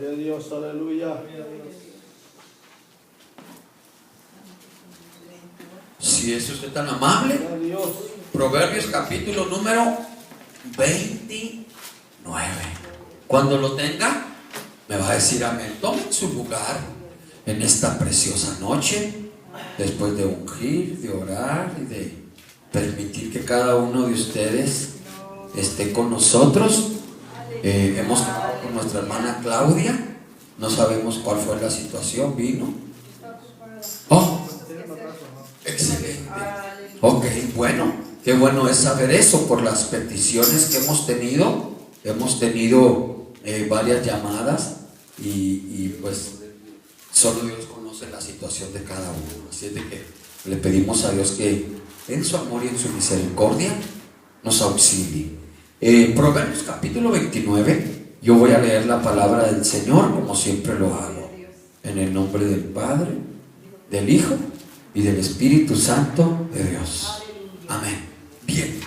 Gloria a Dios, aleluya. Si es usted tan amable, Proverbios capítulo número 29. Cuando lo tenga, me va a decir amén. Tomen su lugar en esta preciosa noche, después de ungir, de orar y de permitir que cada uno de ustedes esté con nosotros. Hemos quedado con nuestra hermana Claudia. No sabemos cuál fue la situación. Vino. Oh, excelente. Ok, bueno, qué bueno es saber eso por las peticiones que hemos tenido. Hemos tenido varias llamadas y pues solo Dios conoce la situación de cada uno. Así es de que le pedimos a Dios que en su amor y en su misericordia nos auxilie. Proverbios capítulo 29. Yo voy a leer la palabra del Señor como siempre lo hago, en el nombre del Padre, del Hijo y del Espíritu Santo de Dios. Amén. Bien,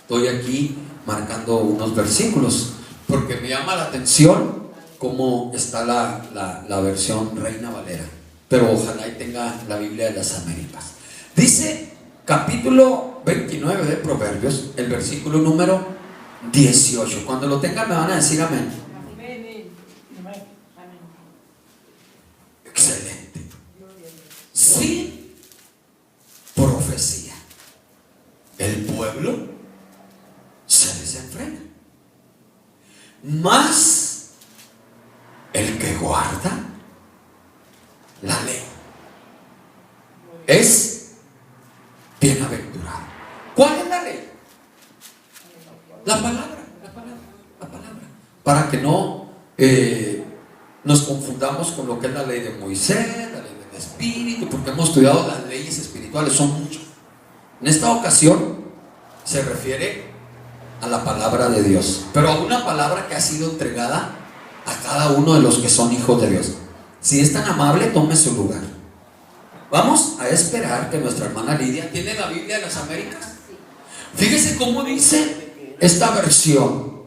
estoy aquí marcando unos versículos porque me llama la atención cómo está la versión Reina Valera, pero ojalá y tenga la Biblia de las Américas. Dice capítulo 29 de Proverbios, el versículo número 18. Cuando lo tengan me van a decir amén. Excelente. Sin profecía, el pueblo se desenfrena, mas el que guarda la ley es bienaventurado. ¿Cuál es la ley? La palabra. Para que no nos confundamos con lo que es la ley de Moisés, la ley del Espíritu, porque hemos estudiado las leyes espirituales, son muchas. En esta ocasión se refiere a la palabra de Dios, pero a una palabra que ha sido entregada a cada uno de los que son hijos de Dios. Si es tan amable, tome su lugar. Vamos a esperar que nuestra hermana Lidia tiene la Biblia de las Américas. Fíjese cómo dice esta versión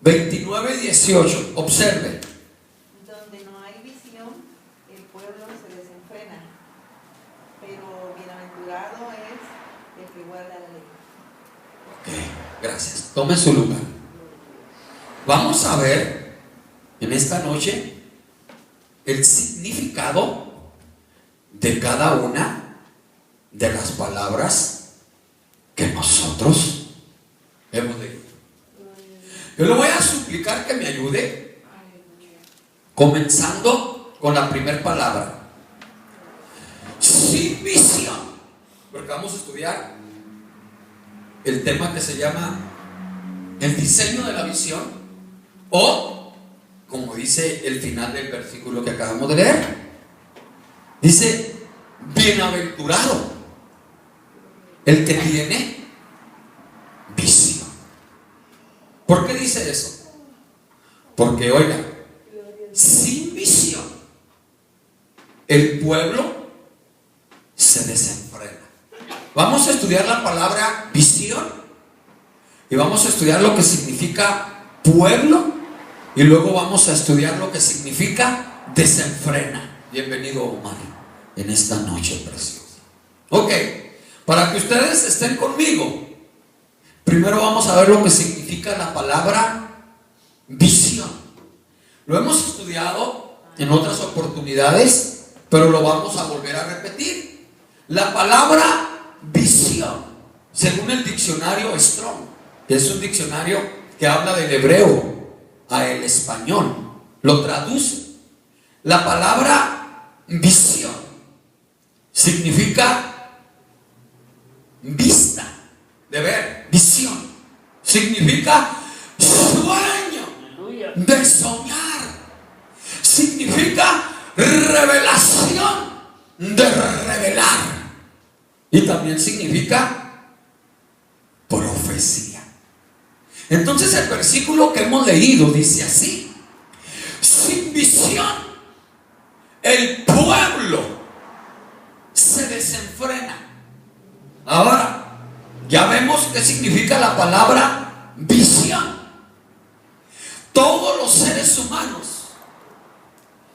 29:18. Observe. Donde no hay visión, el pueblo se desenfrena, pero bienaventurado es el que guarda la ley. Ok, gracias. Tome su lugar. Vamos a ver en esta noche el significado de cada una de las palabras que nosotros hemos leído. Yo le voy a suplicar que me ayude, comenzando con la primera palabra. Sin visión, porque vamos a estudiar el tema que se llama el diseño de la visión, o como dice el final del versículo que acabamos de leer, dice bienaventurado el que tiene visión. ¿Por qué dice eso? Porque oiga, sin visión el pueblo se desenfrena. Vamos a estudiar la palabra visión y vamos a estudiar lo que significa pueblo y luego vamos a estudiar lo que significa desenfrena. Bienvenido, Omar, en esta noche preciosa. Ok, para que ustedes estén conmigo, primero vamos a ver lo que significa la palabra visión. Lo hemos estudiado en otras oportunidades, pero lo vamos a volver a repetir. La palabra visión, según el diccionario Strong, que es un diccionario que habla del hebreo al español, lo traduce. La palabra visión significa vista, de ver, visión. Significa sueño, de soñar. Significa revelación, de revelar. Y también significa profecía. Entonces el versículo que hemos leído dice así: sin visión el pueblo se desenfrena. Ahora ya vemos qué significa la palabra visión. Todos los los seres humanos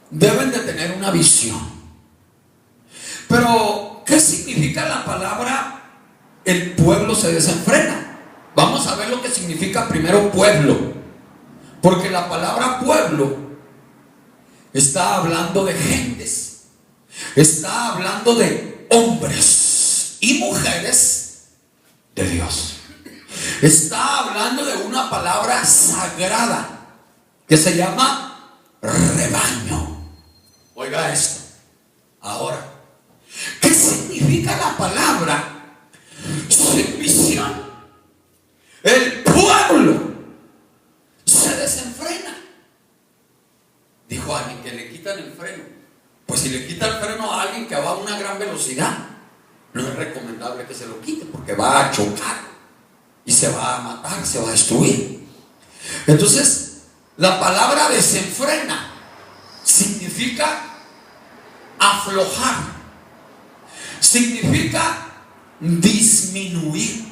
deben de tener una visión. Pero, ¿qué significa la palabra el pueblo se desenfrena? Vamos a ver lo que significa primero pueblo. Porque la palabra pueblo está hablando de gentes, está hablando de hombres y mujeres de Dios. Está hablando de una palabra sagrada que se llama rebaño. Oiga esto. Ahora, ¿qué significa la palabra sin visión? El pueblo se desenfrena. Dijo alguien que le quitan el freno. Pues si le quita el freno a alguien que va a una gran velocidad, no es recomendable que se lo quite, porque va a chocar y se va a matar, se va a destruir. Entonces, la palabra desenfrena significa aflojar, significa disminuir,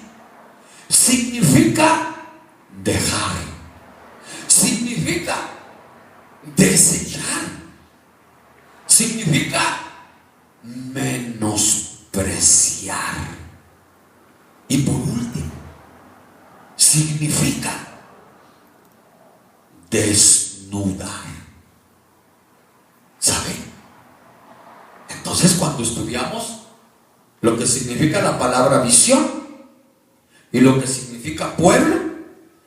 significa dejar, significa desechar, significa menospreciar. Y por último, significa desnudar. ¿Saben? Entonces, cuando estudiamos lo que significa la palabra visión, y lo que significa pueblo,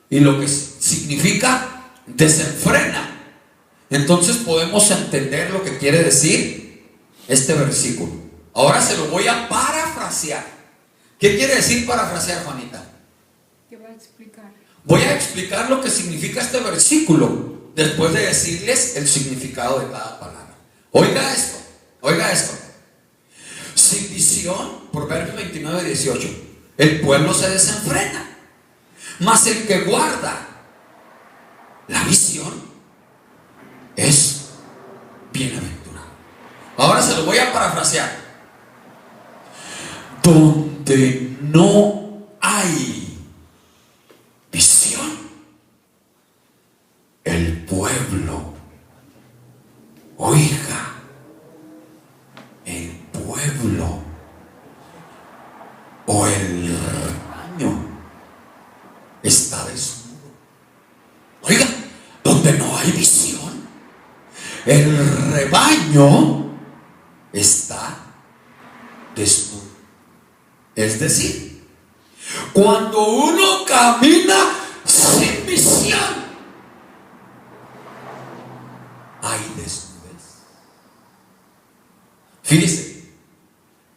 y lo que significa desenfrena, entonces podemos entender lo que quiere decir este versículo. Ahora se lo voy a parafrasear. ¿Qué quiere decir parafrasear, Juanita? ¿Qué va a explicar? Voy a explicar lo que significa este versículo después de decirles el significado de cada palabra. Oiga esto, oiga esto. Sin visión, Proverbios 29:18, el pueblo se desenfrena, mas el que guarda la visión es bienaventurado. Ahora se lo voy a parafrasear. Donde no hay visión, el pueblo, oiga, el pueblo o el rebaño está desnudo. Oiga, donde no hay visión, el rebaño está desnudo. Es decir, cuando uno camina sin visión, hay desnudez. Fíjese,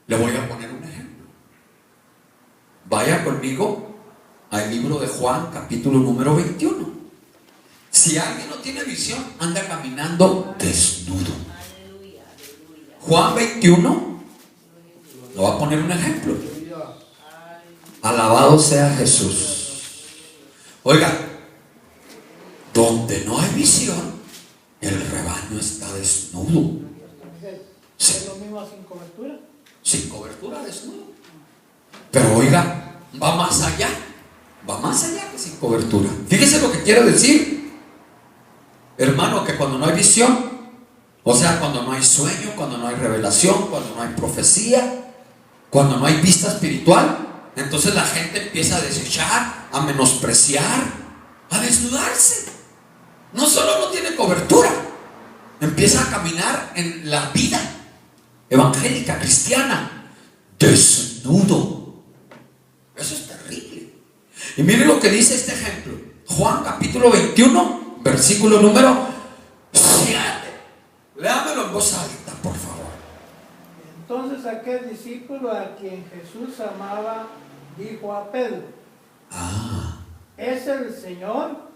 le voy a poner un ejemplo. Vaya conmigo al libro de Juan, capítulo número 21. Si alguien no tiene visión, anda caminando desnudo. Juan 21, le voy a poner un ejemplo. Alabado sea Jesús. Oiga, donde no hay visión, el rebaño está desnudo. Sí. ¿Es lo mismo sin cobertura? Sin cobertura, desnudo. Pero oiga, va más allá que sin cobertura. Fíjese lo que quiere decir, hermano, que cuando no hay visión, o sea, cuando no hay sueño, cuando no hay revelación, cuando no hay profecía, cuando no hay vista espiritual, entonces la gente empieza a desechar, a menospreciar, a desnudarse. No solo no tiene cobertura, empieza a caminar en la vida evangélica, cristiana, desnudo. Eso es terrible. Y mire lo que dice este ejemplo. Juan capítulo 21, versículo número 7. Léamelo en voz alta, por favor. Entonces aquel discípulo a quien Jesús amaba dijo a Pedro: ¿es el Señor?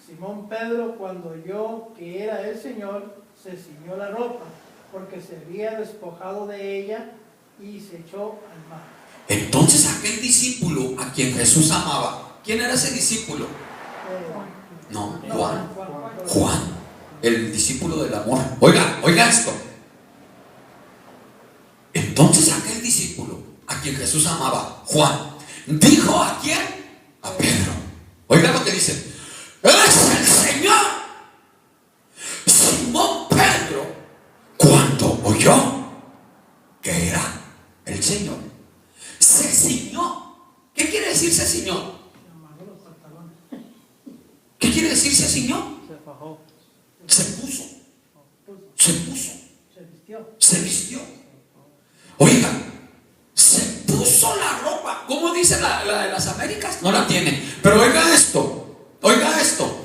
Simón Pedro, cuando oyó que era el Señor, se ciñó la ropa, porque se había despojado de ella, y se echó al mar. Entonces aquel discípulo a quien Jesús amaba, ¿quién era ese discípulo? No, Juan, el discípulo del amor. Oiga esto. Entonces aquel discípulo a quien Jesús amaba, Juan, dijo ¿a quién? A Pedro. Oiga lo que dice: es el Señor. quiere decir se ciñó? Se fajó. Se puso. Se puso. Se vistió. Se vistió. Oiga, se puso la ropa. ¿Cómo dice la de las Américas? No la tiene. Pero oiga esto. Oiga esto.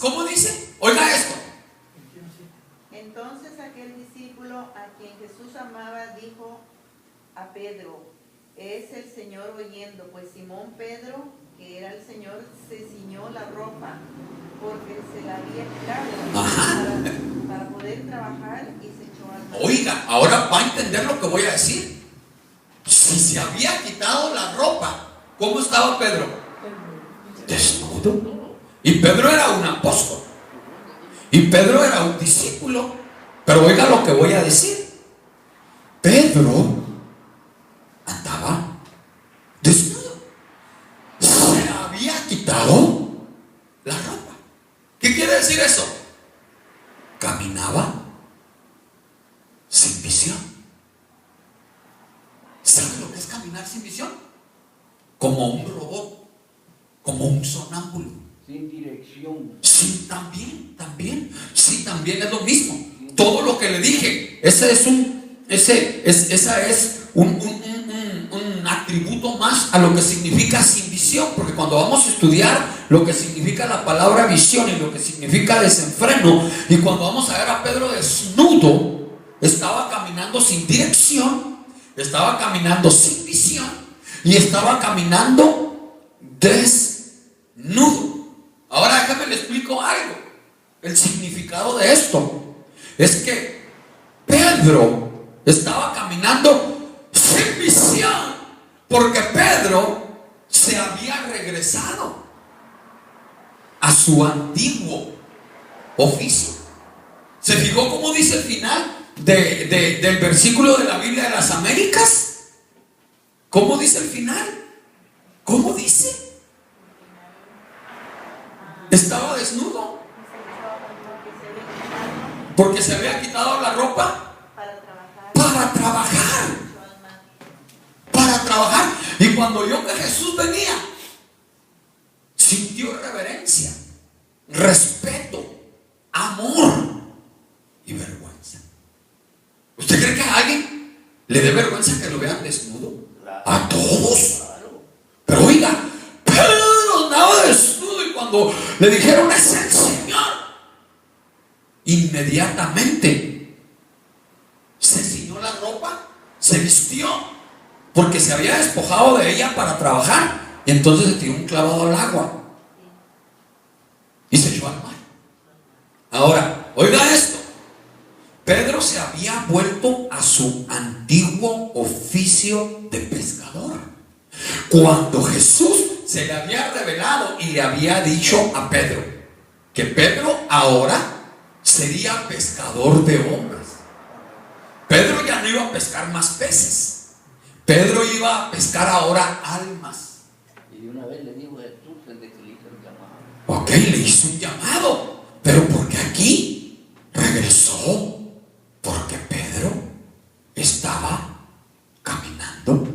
¿Cómo dice? Oiga esto. Entonces aquel discípulo a quien Jesús amaba dijo a Pedro: es el Señor. Oyendo pues Simón Pedro, que era el Señor, se ciñó la ropa porque se la había quitado para poder trabajar, y se echó al mar. Oiga, ahora va a entender lo que voy a decir. Si se había quitado la ropa, ¿cómo estaba Pedro? Desnudo. Y Pedro era un apóstol. Y Pedro era un discípulo. Pero oiga lo que voy a decir. Pedro andaba desnudo. Se había quitado la ropa. ¿Qué quiere decir eso? Caminaba sin visión. ¿Sabe lo que es caminar sin visión? Como un robot, como un sonámbulo. Sin dirección. Sí, también. Sí, también es lo mismo. Todo lo que le dije, esa es un atributo más a lo que significa sin visión. Porque cuando vamos a estudiar lo que significa la palabra visión y lo que significa desenfreno, y cuando vamos a ver a Pedro desnudo, estaba caminando sin dirección, estaba caminando sin visión y estaba caminando desnudo. Ahora déjame le explico algo. El significado de esto es que Pedro estaba caminando sin visión porque Pedro se había regresado a su antiguo oficio. ¿Se fijó cómo dice el final del versículo de la Biblia de las Américas? ¿Cómo dice el final? ¿Cómo dice? Estaba desnudo porque se había quitado la ropa para trabajar. Y cuando oyó que Jesús venía, sintió reverencia, respeto, amor y vergüenza. ¿Usted cree que a alguien le dé vergüenza que lo vean desnudo? A todos. Pero oiga, Pedro andaba desnudo, y cuando le dijeron es el Señor, inmediatamente se ciñó la ropa, se vistió, porque se había despojado de ella para trabajar, y entonces se tiró un clavado al agua y se echó al mar. Ahora, oiga esto. Pedro se había vuelto a su antiguo oficio de pescador. Cuando Jesús se le había revelado y le había dicho a Pedro que Pedro ahora sería pescador de hombres. Pedro ya no iba a pescar más peces. Pedro iba a pescar ahora almas. Y de una vez le dijo Jesús el de que le hizo el llamado. Ok, le hizo un llamado. Pero porque aquí regresó. Porque Pedro estaba caminando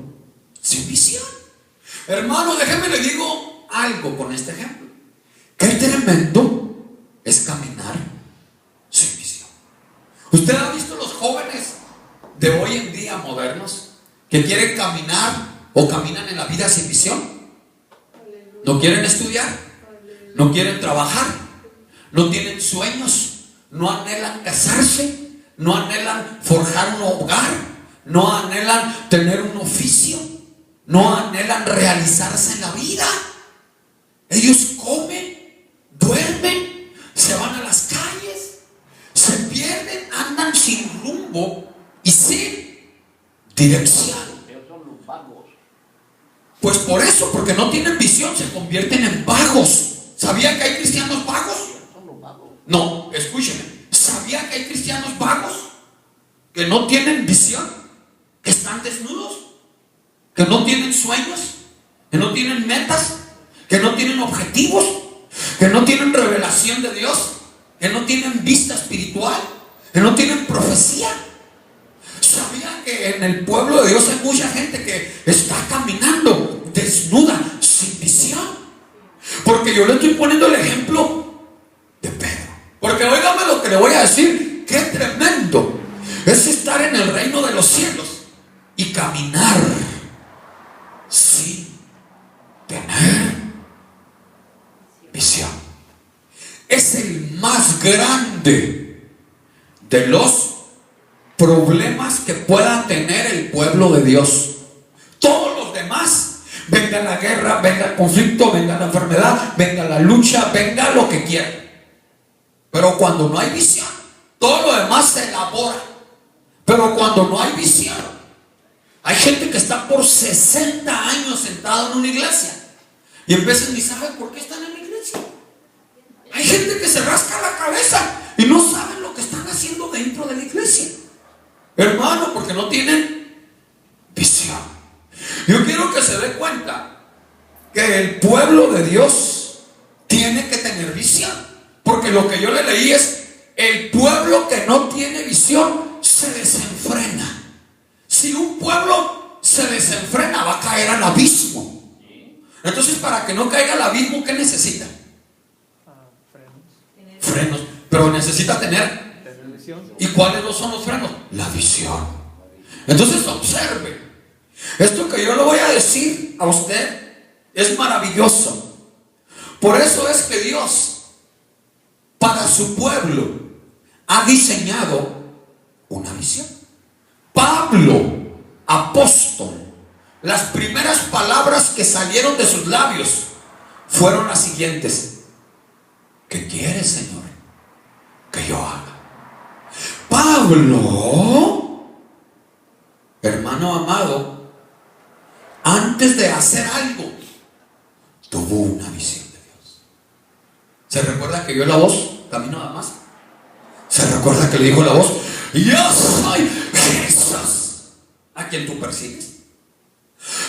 sin visión. Hermano, déjeme le digo algo con este ejemplo. Qué tremendo es caminar sin visión. ¿Usted ha visto los jóvenes de hoy en día modernos que quieren caminar o caminan en la vida sin visión? No quieren estudiar, no quieren trabajar, no tienen sueños, no anhelan casarse, no anhelan forjar un hogar, no anhelan tener un oficio, no anhelan realizarse en la vida. Ellos comen, duermen, se van a las calles, se pierden, andan sin rumbo y sin dirección. Ellos son los vagos. Pues por eso, porque no tienen visión, se convierten en vagos. ¿Sabía que hay cristianos vagos? Ellos son los vagos. No, escúcheme. ¿Sabía que hay cristianos vagos que no tienen visión, que están desnudos, que no tienen sueños, que no tienen metas, que no tienen objetivos, que no tienen revelación de Dios, que no tienen vista espiritual, que no tienen profecía? ¿Sabía que en el pueblo de Dios hay mucha gente que está caminando desnuda, sin visión? Porque Porque yo le estoy poniendo el ejemplo de Pedro. Porque óigame lo que le voy a decir, qué tremendo es estar en el reino de los cielos y caminar sin tener visión. Es el más grande de los problemas que pueda tener el pueblo de Dios. Todos los demás, venga la guerra, venga el conflicto, venga la enfermedad, venga la lucha, venga lo que quiera. Pero cuando no hay visión, todo lo demás se elabora. Pero cuando no hay visión, hay gente que está por 60 años sentado en una iglesia y en veces ni saben por qué están en la iglesia. Hay gente que se rasca la cabeza y no saben lo que están haciendo dentro de la iglesia, hermano, porque no tienen visión. Yo quiero que se dé cuenta que el pueblo de Dios tiene que tener visión, porque lo que yo le leí es: el pueblo que no tiene visión se desenfrena. Si un pueblo se desenfrena, va a caer al abismo. Entonces, para que no caiga al abismo, ¿qué necesita? Frenos. Pero necesita tener. ¿Y cuáles son los frenos? La visión. Entonces, observe. Esto que yo le voy a decir a usted es maravilloso. Por eso es que Dios, para su pueblo, ha diseñado una visión. Pablo, apóstol, las primeras palabras que salieron de sus labios fueron las siguientes: ¿qué quieres, Señor, que yo haga? Pablo, hermano amado, antes de hacer algo, tuvo una visión de Dios. ¿Se recuerda que vio la voz camino a Damasco? ¿Se recuerda que le dijo la voz: yo soy Jesús a quien tú persigues?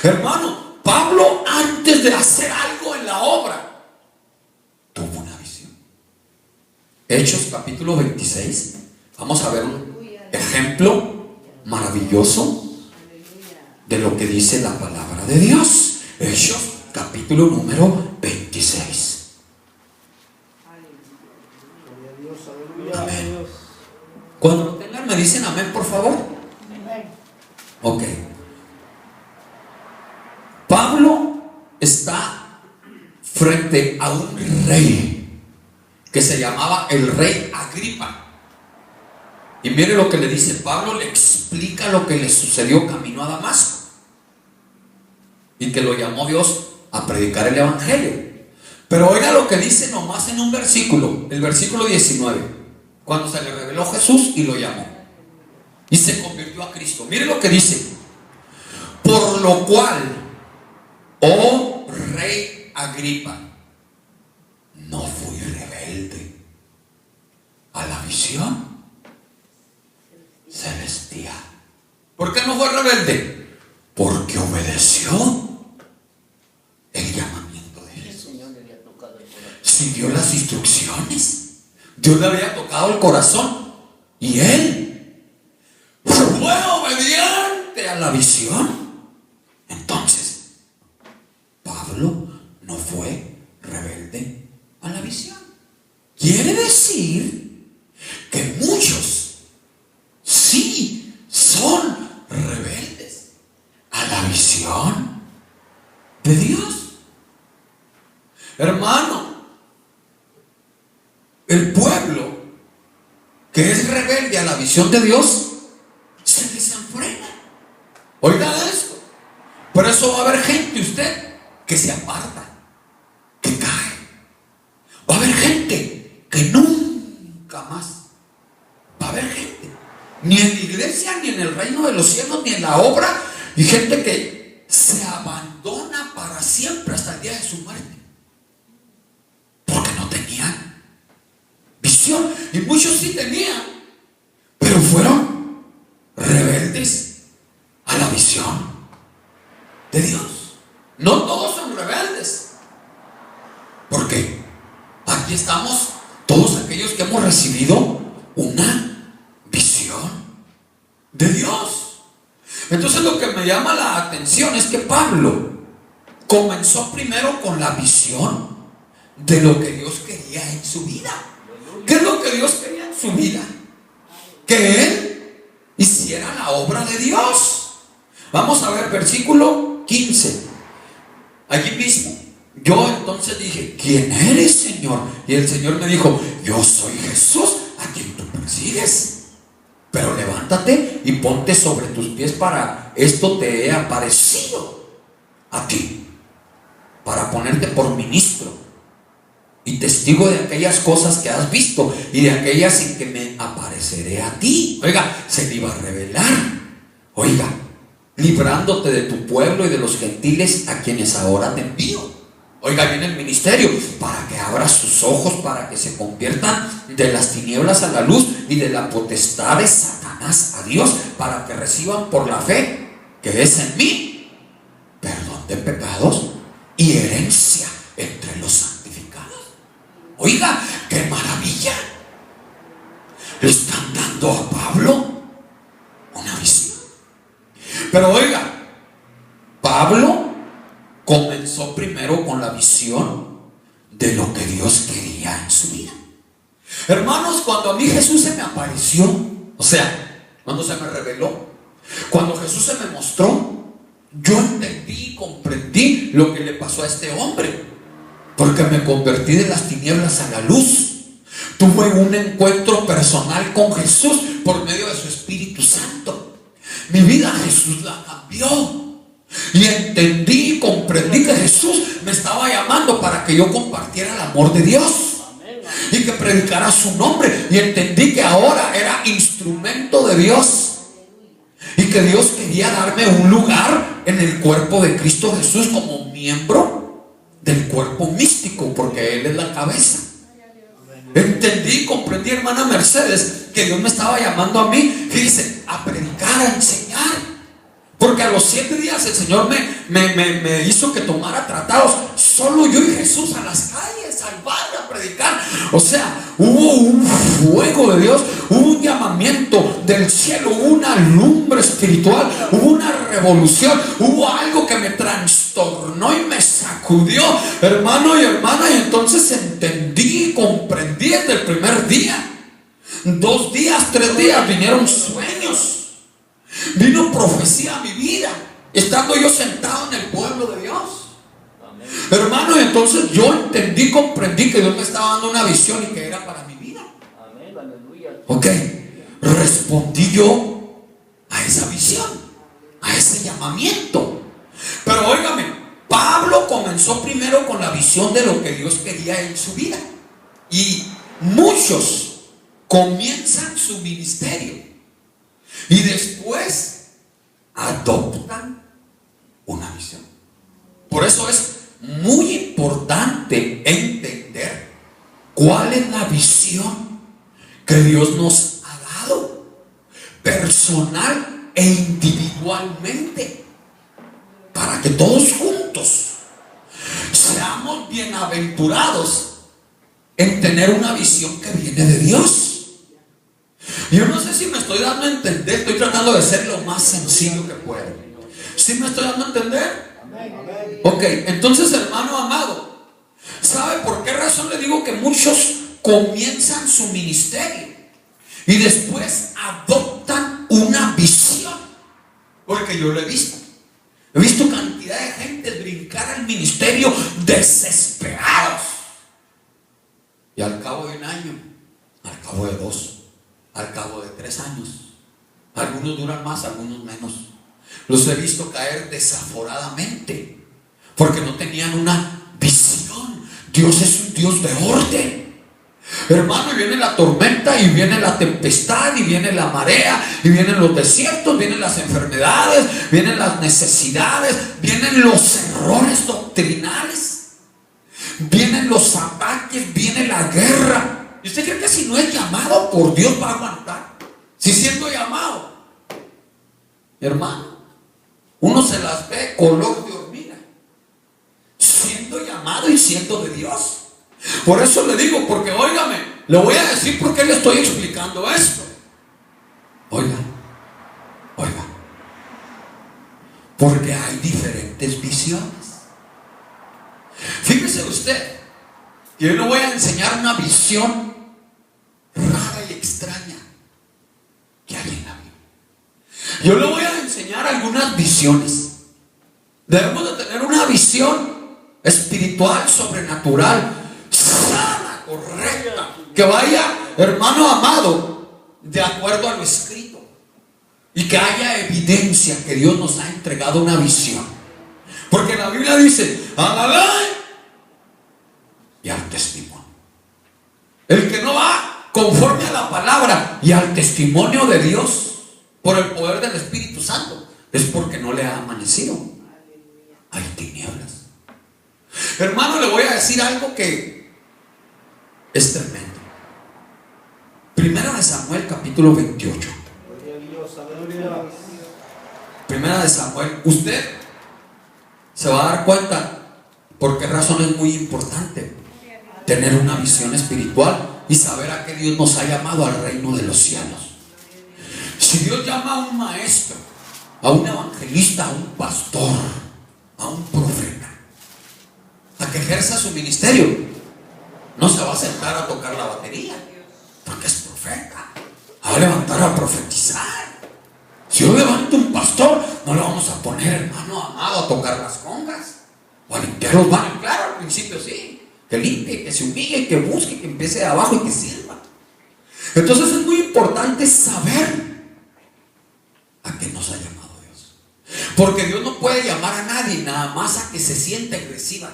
Hermano, Pablo, antes de hacer algo en la obra, tuvo una visión. Hechos capítulo 26. Vamos a ver un ejemplo maravilloso de lo que dice la palabra de Dios. Hechos capítulo número 26. Amén. Cuando lo tengan me dicen amén, por favor. Ok. Pablo está frente a un rey que se llamaba el rey Agripa. Y mire lo que le dice Pablo, le explica lo que le sucedió camino a Damasco y que lo llamó Dios a predicar el evangelio. Pero oiga lo que dice nomás en un versículo, el versículo 19, cuando se le reveló Jesús y lo llamó y se convirtió a Cristo. Mire lo que dice: por lo cual, oh rey Agripa, no fui rebelde a la visión celestial. ¿Por qué no fue rebelde? Porque obedeció el llamamiento de Jesús. Siguió las instrucciones. Dios le había tocado el corazón y él fue obediente a la visión. Entonces, Pablo no fue rebelde a la visión. Quiere decir que muchos sí son rebeldes a la visión de Dios. Hermano, el pueblo que es rebelde a la visión de Dios se desenfrena. Oiga esto. Por eso va a haber gente, usted, que se aparta, que cae. Va a haber gente que nunca más. Va a haber gente, ni en la iglesia, ni en el reino de los cielos, ni en la obra, y gente que se abandona para siempre hasta el día de su muerte, porque no tenían visión. Y muchos sí tenían, pero fueron rebeldes a la visión de Dios. No todos son rebeldes, porque aquí estamos todos aquellos que hemos recibido una visión de Dios. Entonces, lo que me llama la atención es que Pablo comenzó primero con la visión de lo que Dios quería en su vida. ¿Qué es lo que Dios quería en su vida? Que Él hiciera la obra de Dios. Vamos a ver versículo 15. Allí mismo, yo entonces dije: ¿quién eres, Señor? Y el Señor me dijo: yo soy Jesús a quien tú persigues. Pero levántate y ponte sobre tus pies, para esto te he aparecido a ti, para ponerte por ministro y testigo de aquellas cosas que has visto y de aquellas en que me apareceré a ti. Oiga, se te iba a revelar. Oiga, librándote de tu pueblo y de los gentiles a quienes ahora te envío. Oiga, viene el ministerio para que abras sus ojos, para que se conviertan de las tinieblas a la luz y de la potestad de Satanás a Dios, para que reciban por la fe que es en mí perdón de pecados y herencia entre los santificados. Oiga, qué maravilla. Le están dando a Pablo una visión. Pero oiga, Pablo comenzó primero con la visión de lo que Dios quería en su vida. Hermanos, cuando a mí Jesús se me apareció, o sea, cuando se me reveló, cuando Jesús se me mostró, yo entendí y comprendí lo que le pasó a este hombre, porque me convertí de las tinieblas a la luz. Tuve un encuentro personal con Jesús por medio de su Espíritu Santo. Mi vida Jesús la cambió. Y entendí y comprendí que Jesús me estaba llamando para que yo compartiera el amor de Dios y que predicara su nombre. Y entendí que ahora era instrumento de Dios y que Dios quería darme un lugar en el cuerpo de Cristo Jesús como miembro del cuerpo místico, porque Él es la cabeza. Entendí y comprendí, hermana Mercedes, que Dios me estaba llamando a mí, fíjese, a predicar, a enseñar. Porque a los 7 días el Señor me hizo que tomara tratados, solo yo y Jesús, a las calles, al barrio, a predicar. O sea, hubo un fuego de Dios, hubo un llamamiento del cielo, hubo una lumbre espiritual, hubo una revolución, hubo algo que me trastornó y me sacudió, hermano y hermana. Y entonces entendí y comprendí desde el primer día. 2 días, 3 días, vinieron sueños. Vino profecía a mi vida, estando yo sentado en el pueblo de Dios. Amén. Hermano, y entonces yo entendí, comprendí que Dios me estaba dando una visión y que era para mi vida. Amén. Aleluya. Ok, respondí yo a esa visión, a ese llamamiento. Pero óigame, Pablo comenzó primero con la visión de lo que Dios quería en su vida. Y muchos comienzan su ministerio y después adoptan una visión. Por eso es muy importante entender cuál es la visión que Dios nos ha dado, personal e individualmente, para que todos juntos seamos bienaventurados en tener una visión que viene de Dios. Yo no sé si me estoy dando a entender, estoy tratando de ser lo más sencillo que puedo. ¿Sí me estoy dando a entender? Ok, entonces, hermano amado, ¿sabe por qué razón le digo que muchos comienzan su ministerio y después adoptan una visión? Porque yo lo he visto. He visto cantidad de gente brincar al ministerio desesperados. Y al cabo de 1 año, al cabo de 2, al cabo de 3 años, algunos duran más, algunos menos, los he visto caer desaforadamente porque no tenían una visión. Dios es un Dios de orden, hermano, y viene la tormenta, y viene la tempestad, y viene la marea, y vienen los desiertos, vienen las enfermedades, vienen las necesidades, vienen los errores doctrinales, vienen los ataques, viene la guerra. ¿Y usted cree que si no es llamado por Dios va a aguantar? Si siendo llamado, hermano, uno se las ve color de hormiga, siendo llamado y siendo de Dios. Por eso le digo, porque óigame, le voy a decir por qué le estoy explicando esto. Oiga, porque hay diferentes visiones. Fíjese usted, Y hoy le voy a enseñar una visión rara y extraña que hay en la Biblia. Yo le voy a enseñar algunas visiones. Debemos de tener una visión espiritual, sobrenatural, sana, correcta, que vaya, hermano amado, de acuerdo a lo escrito, y que haya evidencia que Dios nos ha entregado una visión. Porque la Biblia dice: a la ley y al testimonio. El que no va conforme a la palabra y al testimonio de Dios por el poder del Espíritu Santo es porque no le ha amanecido. Hay tinieblas. Hermano, le voy a decir algo que es tremendo. Primera de Samuel, capítulo 28. Primera de Samuel. Usted se va a dar cuenta por qué razón es muy importante tener una visión espiritual y saber a qué Dios nos ha llamado al reino de los cielos. Si Dios llama a un maestro, a un evangelista, a un pastor, a un profeta, a que ejerza su ministerio, no se va a sentar a tocar la batería, porque es profeta. Va a levantar a profetizar. Si yo levanto un pastor, no le vamos a poner, hermano amado, a tocar las congas o a limpiar los baños. Claro, al principio sí, que limpie, que se humille, que busque, que empiece de abajo y que sirva. Entonces es muy importante saber a qué nos ha llamado Dios, porque Dios no puede llamar a nadie nada más a que se sienta y reciba.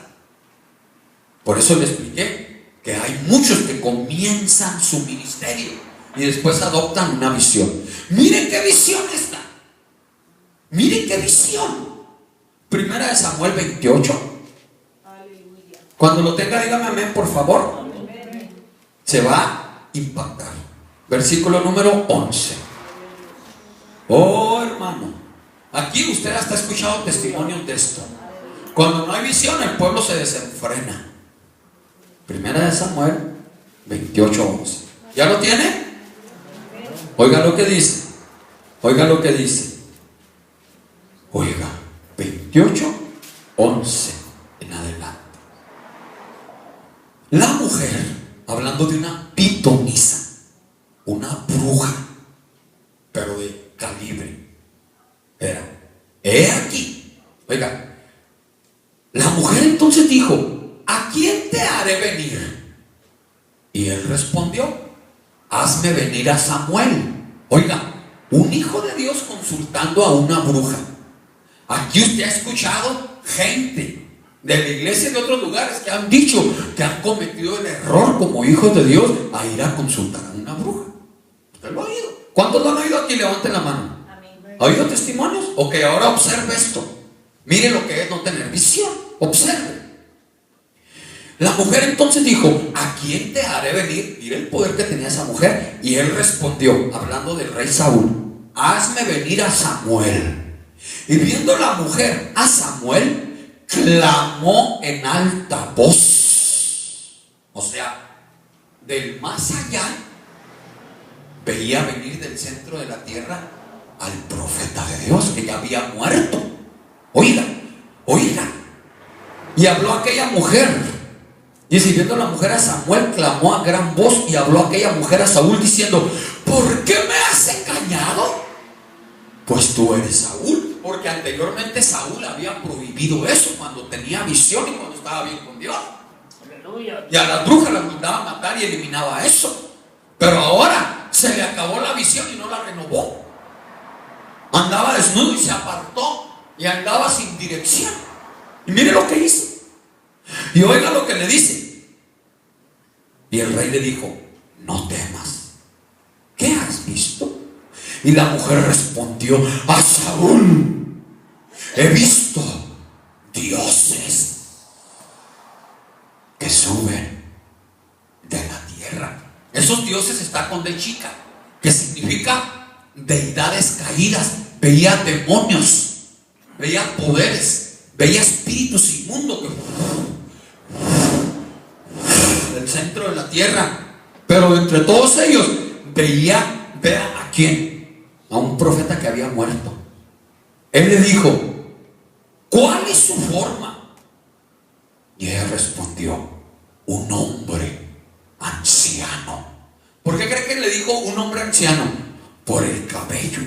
Por eso le expliqué que hay muchos que comienzan su ministerio y después adoptan una visión. Miren qué visión está. Miren qué visión. Primera de Samuel 28. Cuando lo tenga, dígame amén, por favor. Se va a impactar. Versículo número 11. Oh, hermano, aquí usted hasta ha escuchado testimonios de esto. Cuando no hay visión, el pueblo se desenfrena. Primera de Samuel 28:11. ¿Ya lo tiene? Oiga lo que dice. Oiga lo que dice. Oiga, 28:11 en adelante. La mujer, hablando de una pitonisa, una bruja, pero de calibre, era: he aquí. Oiga, la mujer entonces dijo: ¿a quién te haré venir? Y él respondió: hazme venir a Samuel. Oiga, un hijo de Dios consultando a una bruja. Aquí usted ha escuchado gente de la iglesia y de otros lugares que han dicho que han cometido el error como hijos de Dios a ir a consultar a una bruja. ¿Usted lo ha oído? ¿Cuántos lo han oído aquí? Levanten la mano. ¿Ha oído testimonios? Ok, ahora observe esto. Mire lo que es no tener visión. Observe. La mujer entonces dijo: ¿a quién te haré venir? Mire el poder que tenía esa mujer. Y él respondió, hablando del rey Saúl: hazme venir a Samuel. Y viendo la mujer a Samuel, clamó en alta voz. O sea, del más allá veía venir del centro de la tierra al profeta de Dios que ya había muerto. Oiga, oiga. Y habló aquella mujer. Y siguiendo la mujer a Samuel, clamó a gran voz y habló aquella mujer a Saúl diciendo: ¿por qué me has engañado? Pues tú eres Saúl. Porque anteriormente Saúl había prohibido eso cuando tenía visión y cuando estaba bien con Dios. Aleluya. Y a las brujas las mandaba a matar y eliminaba eso. Pero ahora se le acabó la visión y no la renovó. Andaba desnudo y se apartó y andaba sin dirección. Y mire lo que hizo. Y oiga lo que le dice. Y el rey le dijo: no temas. ¿Qué has visto? Y la mujer respondió a Saúl: he visto dioses que suben de la tierra. Esos dioses está con de chica, que significa deidades caídas. Veía demonios, veía poderes, veía espíritus inmundos del centro de la tierra. Pero entre todos ellos veía, vea a quién, a un profeta que había muerto. Él le dijo: ¿cuál es su forma? Y ella respondió: un hombre anciano. ¿Por qué cree que le dijo un hombre anciano? Por el cabello.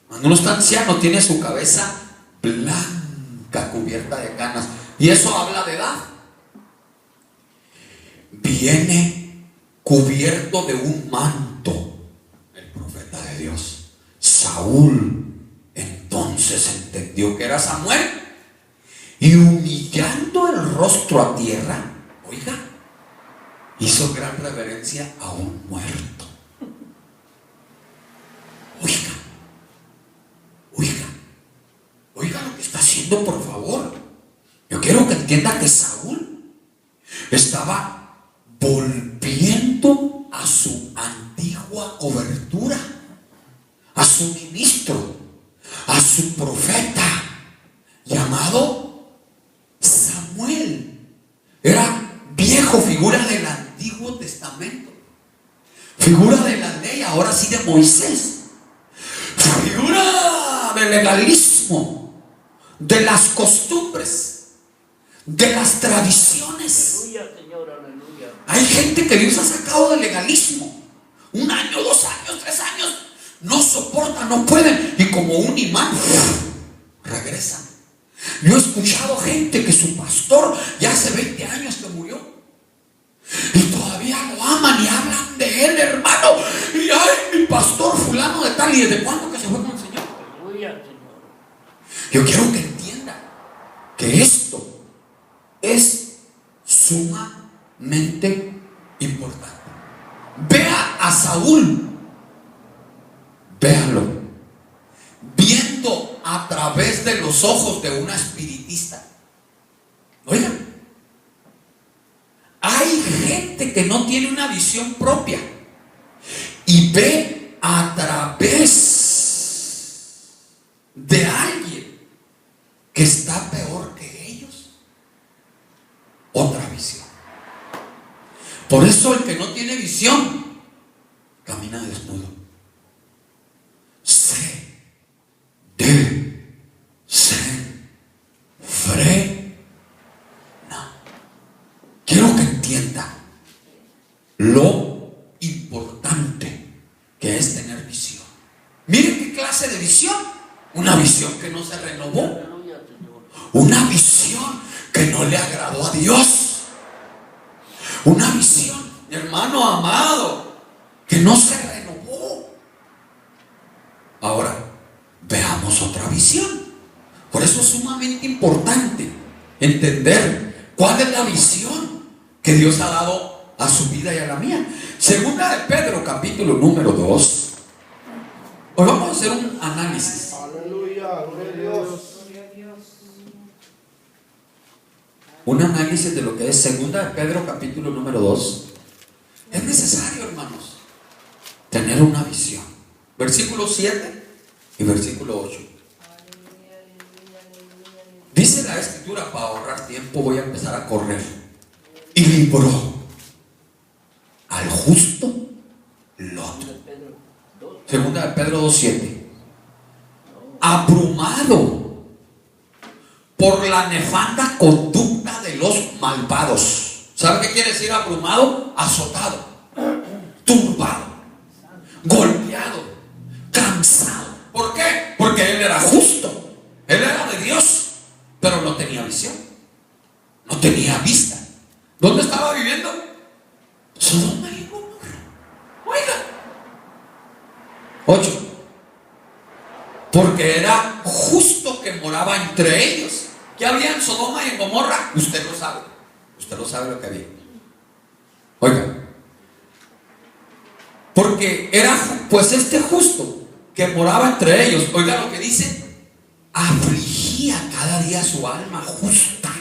Cuando uno está anciano tiene su cabeza blanca, cubierta de canas, y eso habla de edad. Viene cubierto de un manto el profeta de Dios. Saúl entonces entendió que era Samuel, y humillando el rostro a tierra, oiga, hizo gran reverencia a un muerto. Oiga lo que está haciendo, por favor. Yo quiero que entienda que Saúl estaba volviendo a su antigua cobertura, a su ministro, a su profeta llamado Samuel. Era viejo, figura del Antiguo Testamento, figura de la ley, ahora sí de Moisés, figura del legalismo, de las costumbres, de las tradiciones. Aleluya, Señor, aleluya. Hay gente que Dios ha sacado del legalismo. 1 año, 2 años, 3 años, no soportan, no pueden, y como un imán regresan. Yo he escuchado gente que su pastor ya hace 20 años que murió y todavía lo aman y hablan de él, hermano. Y ay, mi pastor fulano de tal, ¿y desde cuándo que se fue con el Señor? Aleluya, Señor. Yo quiero que entienda que esto es sumamente importante. Vea a Saúl, véalo, viendo a través de los ojos de una espiritista. Oiga, hay gente que no tiene una visión propia y ve a través de alguien que está peor que ellos otra visión. Por eso el que no tiene visión camina desnudo. Debe ser freno. Quiero que entienda lo importante que es tener visión. Miren qué clase de visión. Una visión que no se renovó, Aleluya, Señor. una visión que no le agradó a Dios, una visión, hermano amado, que no se renovó. Ahora veamos otra visión. Por eso es sumamente importante entender cuál es la visión que Dios ha dado a su vida y a la mía. Segunda de Pedro, capítulo número 2. Hoy vamos a hacer un análisis. Aleluya, gloria a Dios. Un análisis de lo que es segunda de Pedro, capítulo número 2. Es necesario, hermanos, tener una visión. Versículo 7 y versículo 8. Dice la escritura, para ahorrar tiempo voy a empezar a correr. Y libró al justo Lot. Segunda de Pedro 2:7. Abrumado por la nefanda conducta de los malvados. ¿Sabe qué quiere decir abrumado? Azotado, turbado, golpeado, cansado. ¿Por qué? Porque él era justo, él era de Dios, pero no tenía visión, no tenía vista. ¿Dónde estaba viviendo? Sodoma y Gomorra. Oiga. 8. Porque era justo que moraba entre ellos. ¿Qué había en Sodoma y en Gomorra? Usted lo sabe. Usted lo sabe lo que había. Oiga. Porque era pues este justo que moraba entre ellos. Oiga lo que dice. Afligía cada día su alma justa.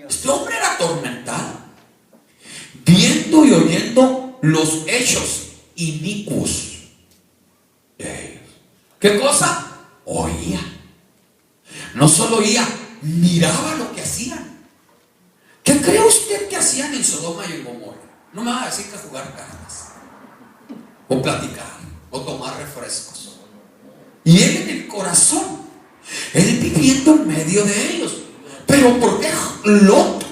Este hombre era atormentado, viendo y oyendo los hechos inicuos de ellos. ¿Qué cosa? Oía. No solo oía, miraba lo que hacían. ¿Qué cree usted que hacían en Sodoma y en Gomorra? No me va a decir que jugar cartas, o platicar, o tomar refrescos. Y él en el corazón, él viviendo en medio de ellos. Pero ¿por qué Lot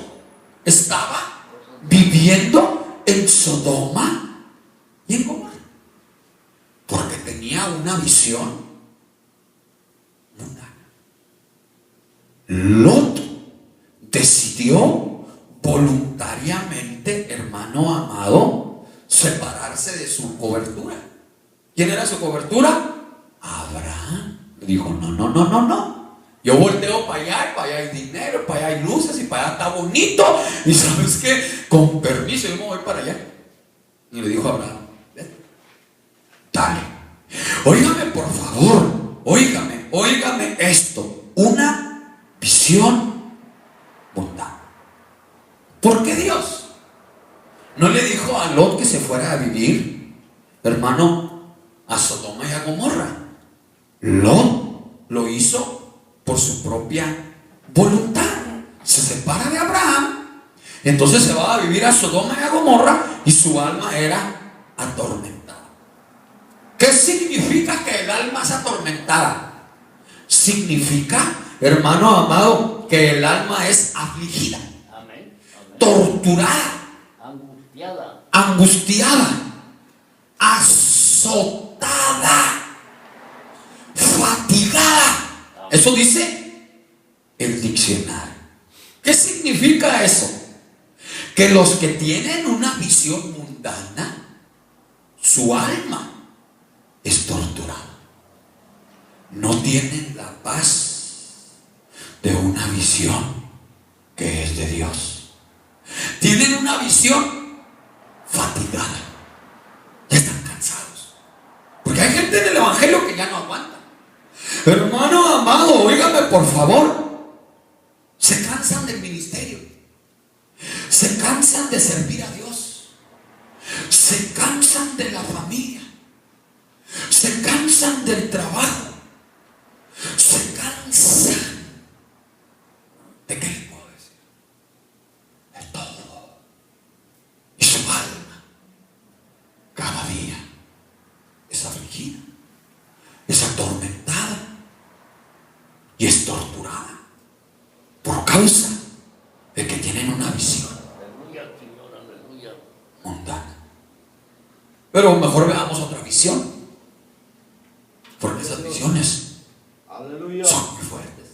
estaba viviendo en Sodoma y en Gomorra, porque tenía una visión mundana. Lot decidió voluntariamente, hermano amado, separarse de su cobertura. ¿Quién era su cobertura? Abraham. Dijo: no, no, no, no, no. Yo volteo para allá, y para allá hay dinero, para allá hay luces, y para allá está bonito. Y sabes qué, con permiso, yo me voy para allá. Y le dijo a Abraham: vete, dale. Óigame, por favor, óigame esto. Una visión mundana. ¿Por qué Dios no le dijo a Lot que se fuera a vivir, hermano, a Sodoma y a Gomorra? Lot lo hizo por su propia voluntad. Se separa de Abraham, entonces se va a vivir a Sodoma y a Gomorra, y su alma era atormentada. ¿Qué significa que el alma es atormentada? Significa, hermano amado, que el alma es afligida, Amén. Amén. torturada, Angustiada. azotada, fatigada. Eso dice el diccionario. ¿Qué significa eso? Que los que tienen una visión mundana, su alma es torturada. No tienen la paz de una visión que es de Dios. Tienen una visión fatigada. Ya están cansados. Porque hay gente en el evangelio que ya no aguanta. Hermano amado, óigame por favor. Se cansan del ministerio. Se cansan de servir a Dios. Se cansan de la familia. Se cansan del trabajo. Se cansan. ¿De qué le puedo decir? De todo. Y su alma cada día es afligida, es atormentada y es torturada por causa de que tienen una visión Aleluya, Señor, aleluya. mundana. Pero mejor veamos otra visión, porque esas visiones Aleluya. son muy fuertes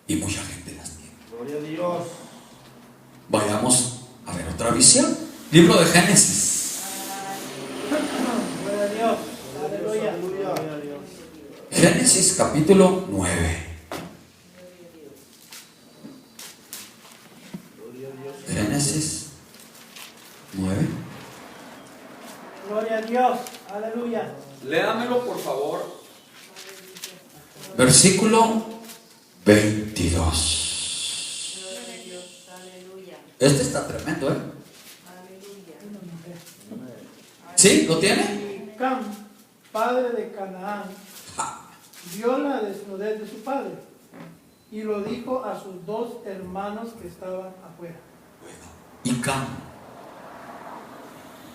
y mucha gente las tiene. Gloria a Dios. Vayamos a ver otra visión. Libro de Génesis. Gloria a Dios. Aleluya. Aleluya. Génesis capítulo 9. Génesis 9. Gloria a Dios. Aleluya. Léamelo por favor. Versículo 22. Este está tremendo, ¿eh? ¿Sí? ¿Lo tiene? Y Cam, padre de Canaán, vio la desnudez de su padre y lo dijo a sus dos hermanos que estaban afuera. Y Cam,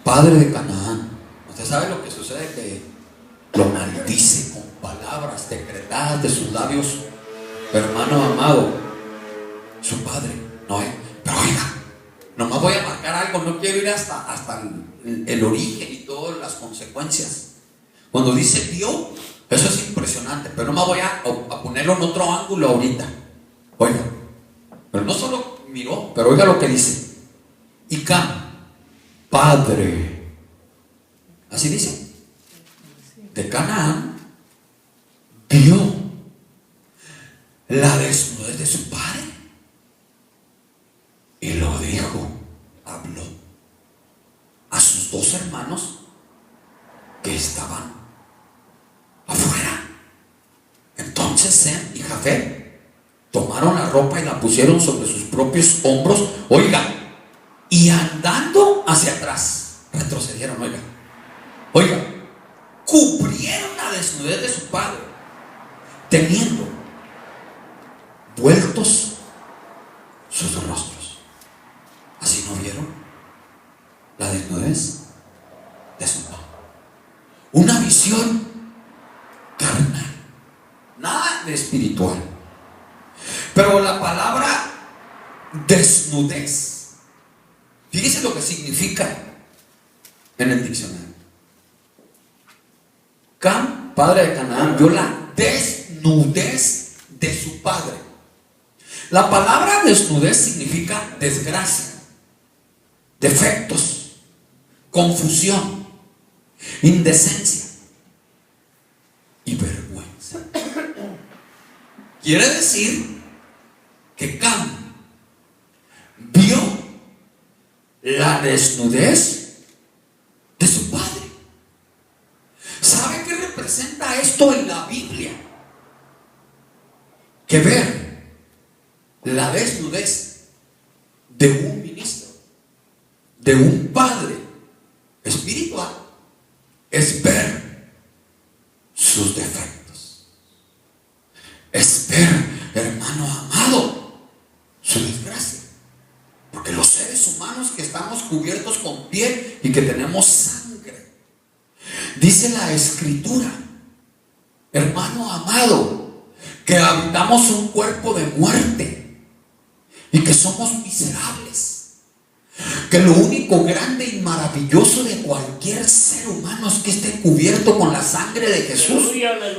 padre de Canaán. Usted sabe lo que sucede, que lo maldice con palabras decretadas de sus labios, hermano amado, su padre, Noé. Pero oiga, nomás voy a marcar algo, no quiero ir hasta el origen y todas las consecuencias. Cuando dice vio, eso es impresionante, pero nomás voy a ponerlo en otro ángulo ahorita. Oiga, pero no solo miró, pero oiga lo que dice. Y Cam, padre, así dice, de Canaán, vio la desnudez de su padre y lo dijo, habló a sus dos hermanos que estaban afuera. Entonces Sem y Jafet tomaron la ropa y la pusieron sobre sus propios hombros, oiga, y andando hacia atrás, retrocedieron, oiga, cubrieron la desnudez de su padre, teniendo vueltos sus rostros. ¿Así no vieron la desnudez de su padre? Una visión carnal, nada de espiritual. Pero la palabra desnudez, fíjese decir lo que significa en el diccionario. Cam, padre de Canaán, vio la desnudez de su padre. La palabra desnudez significa desgracia, defectos, confusión, indecencia y vergüenza. Quiere decir que Cam vio la desnudez de su padre. ¿Sabe qué representa esto en la Biblia? Que ver la desnudez de un ministro, de un padre espiritual, es ver sus defectos, es ver, hermano amado, su desgracia. Porque los seres humanos que estamos cubiertos con piel y que tenemos sangre, dice la Escritura, hermano amado, que habitamos un cuerpo de muerte y que somos miserables. Que lo único grande y maravilloso de cualquier ser humano es que esté cubierto con la sangre de Jesús.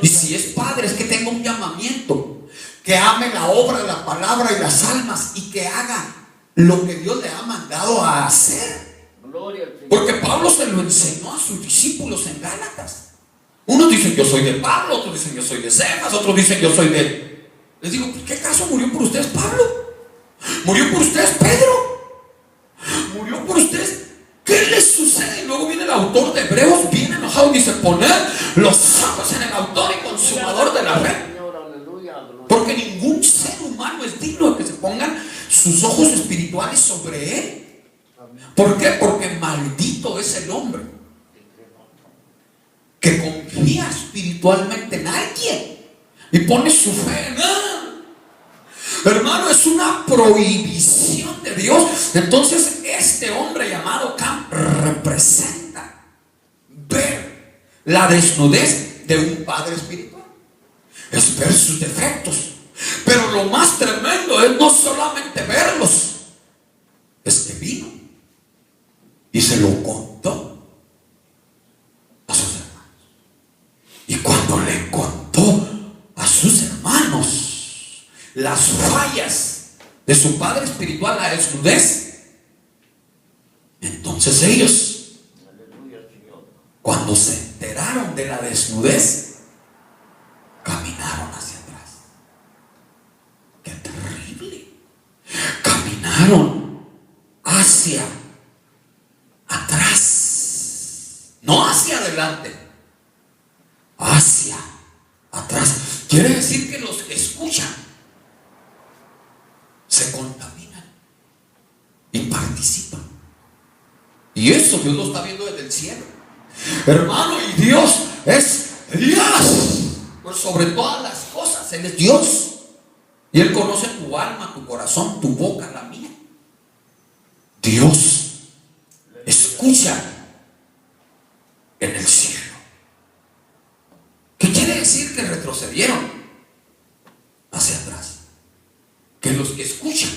Y si es padre, es que tenga un llamamiento, que ame la obra, la palabra y las almas, y que haga lo que Dios le ha mandado a hacer. Porque Pablo se lo enseñó a sus discípulos en Gálatas. Unos dicen yo soy de Pablo, otros dicen yo soy de Cefas, otros dicen yo soy de... Les digo, ¿qué caso murió por ustedes Pablo? ¿Murió por ustedes Pedro? ¿Murió por ustedes? ¿Qué les sucede? Y luego viene el autor de Hebreos, viene enojado y dice, poned los ojos en el autor y consumador de la fe. Porque ningún ser humano es digno de que se pongan sus ojos espirituales sobre él. ¿Por qué? Porque maldito es el hombre que confía espiritualmente en alguien y pone su fe en él. Hermano, es una prohibición de Dios. Entonces este hombre llamado Cam representa ver la desnudez de un padre espiritual, es ver sus defectos. Pero lo más tremendo es no solamente verlos, es que vino y se lo contó a sus hermanos. Y cuando le contó a sus hermanos las fallas de su padre espiritual, la desnudez, entonces ellos, cuando se enteraron de la desnudez, caminaron hacia atrás. ¡Qué terrible! Caminaron hacia atrás, no hacia adelante, hacia atrás. Quiere decir que los que escuchan se contaminan y participan. Y eso Dios lo está viendo desde el cielo, hermano. Y Dios es Dios por sobre todas las cosas. Él es Dios y Él conoce tu alma, tu corazón, tu boca, la mía. Dios escucha en el cielo. ¿Qué quiere decir? Que retrocedieron hacia atrás. Que los que escuchan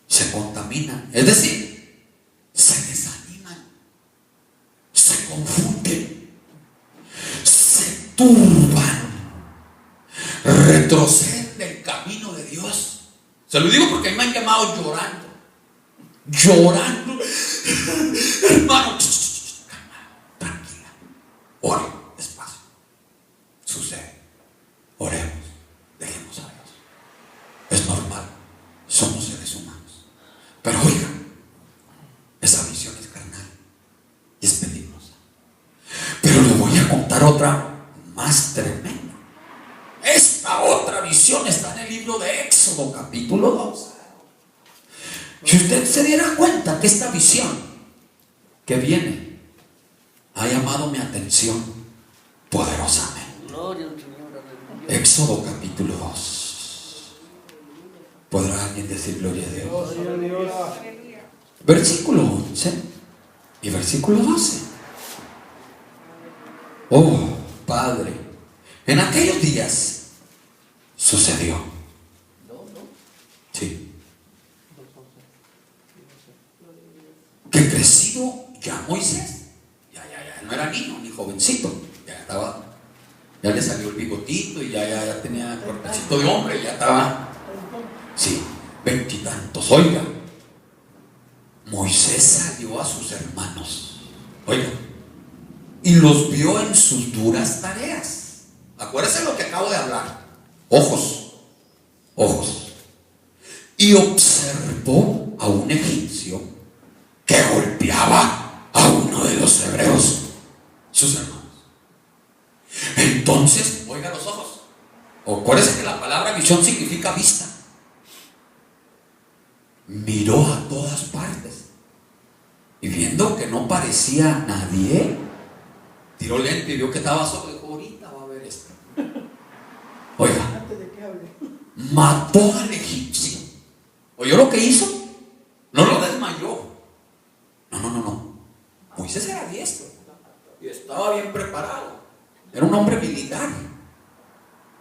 se contaminan, es decir, se desaniman, se confunden, se turban, retroceden del camino de Dios. Se lo digo porque a mí me han llamado llorando, hermano, tranquila, ore despacio, sucede, oremos, dejemos a Dios. Es normal, somos seres humanos. Pero oigan, esa visión es carnal y es peligrosa. Pero le voy a contar otra más tremenda. Esta otra visión está en el libro de Éxodo, capítulo 2. Si usted se diera cuenta que esta visión que viene ha llamado mi atención poderosamente. Éxodo capítulo 2. ¿Podrá alguien decir gloria a Dios? Versículo 11 y versículo 12. Oh, Padre, en aquellos días sucedió. Sí. crecido ya Moisés. Ya no era niño ni jovencito. Ya le salió el bigotito y ya tenía cuerpecito de hombre, ya estaba. Sí, 20 y tantos. Oiga, Moisés salió a sus hermanos. Oiga, y los vio en sus duras tareas. Acuérdense lo que acabo de hablar. Ojos. Y observó a un egipcio que golpeaba a uno de los hebreos, sus hermanos. Entonces, oiga los ojos. Acuérdense que la palabra visión significa vista. Miró a todas partes y viendo que no parecía nadie, tiró lente y vio que estaba solo. Dijo, ahorita va a ver esto. Oiga, mató al egipcio. ¿Oyó lo que hizo? No lo desmayó. No. Moisés era diestro y estaba bien preparado. Era un hombre militar.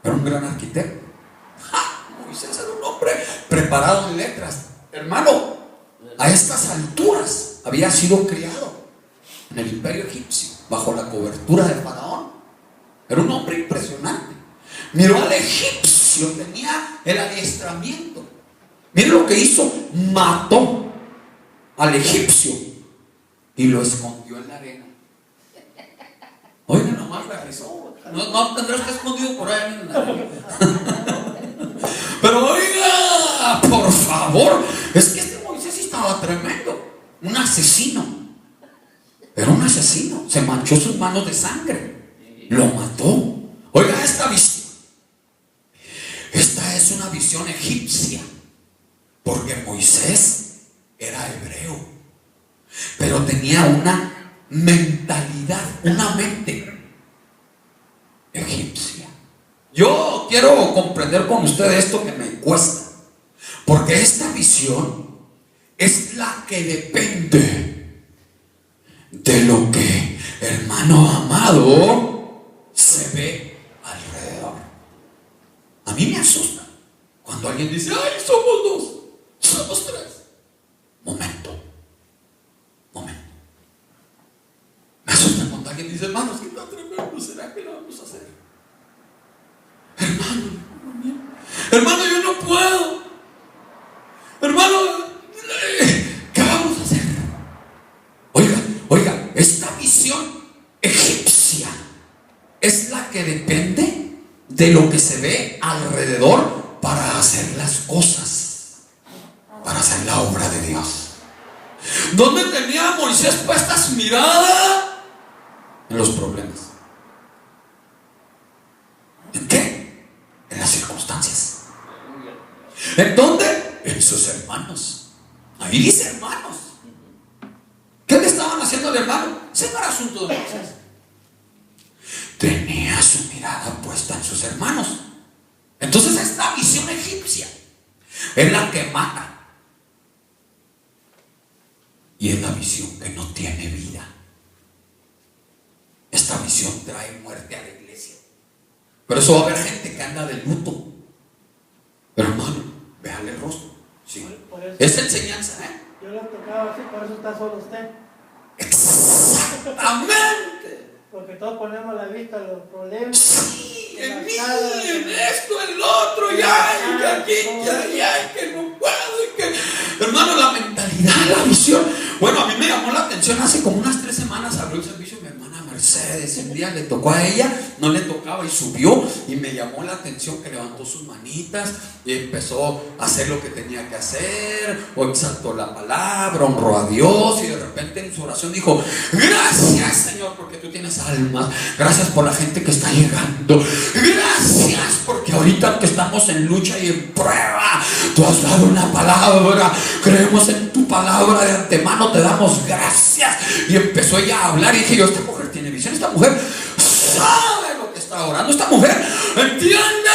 Era un gran arquitecto. Moisés era un hombre preparado en letras. Hermano, a estas alturas había sido criado en el imperio egipcio, bajo la cobertura del faraón. Era un hombre impresionante. Miró al egipcio, tenía el adiestramiento. Mire lo que hizo: mató al egipcio y lo escondió en la arena. Oiga, nomás la risó. No tendrás que escondido por ahí en la arena. Pero oiga, por favor, es que este Moisés estaba tremendo. Un asesino. Era un asesino. Se manchó sus manos de sangre. Lo mató. Oiga esta visión. Esta es una visión egipcia, porque Moisés era hebreo, pero tenía una mentalidad, una mente egipcia. Yo quiero comprender con usted esto que me cuesta, porque esta visión es la que depende de lo que, hermano amado, se ve alrededor. A mí me asusta cuando alguien dice, ay, somos dos, somos tres. Momento. Me asusta cuando alguien dice, hermanos, que está tremendo, ¿será que lo vamos a hacer? Hermano, yo no puedo. Hermano, ¿qué vamos a hacer? Oiga, esta visión egipcia es la que depende de lo que se ve alrededor para hacer las cosas, para hacer la obra de Dios. ¿Dónde tenía Moisés puesta su mirada? En los problemas. ¿En qué? En las circunstancias. ¿En dónde? En sus hermanos. Ahí dice hermanos. ¿Qué le estaban haciendo al hermano? Ese no era asunto de Moisés. Tenía su mirada puesta en sus hermanos. Entonces esta visión egipcia es la que mata. Y es la visión que no tiene vida. Esta visión trae muerte a la iglesia. Por eso va a haber gente que anda de luto. Pero hermano, véale el rostro. Sí. Es enseñanza, Yo lo tocaba así, por eso está solo usted. Exactamente. Porque todos ponemos la vista en los problemas. Sí, en mí, en esto, en el otro, ya, que no puedo, y que... Hermano, la mentalidad, la visión. Bueno, a mí me llamó la atención hace como unas 3 semanas, abrió el servicio mi hermana Mercedes. Un día le tocó a ella, no le tocaba y subió, y me llamó la atención que levantó sus manitas y empezó a hacer lo que tenía que hacer, o exaltó la palabra, honró a Dios, y de repente en su oración dijo, gracias Señor porque tú tienes almas, gracias por la gente que está llegando, gracias porque ahorita que estamos en lucha y en prueba, tú has dado una palabra, creemos en tu palabra de antemano, te damos gracias. Y empezó ella a hablar y dije yo, esta mujer tiene visión, esta mujer sabe lo que está orando, esta mujer entiende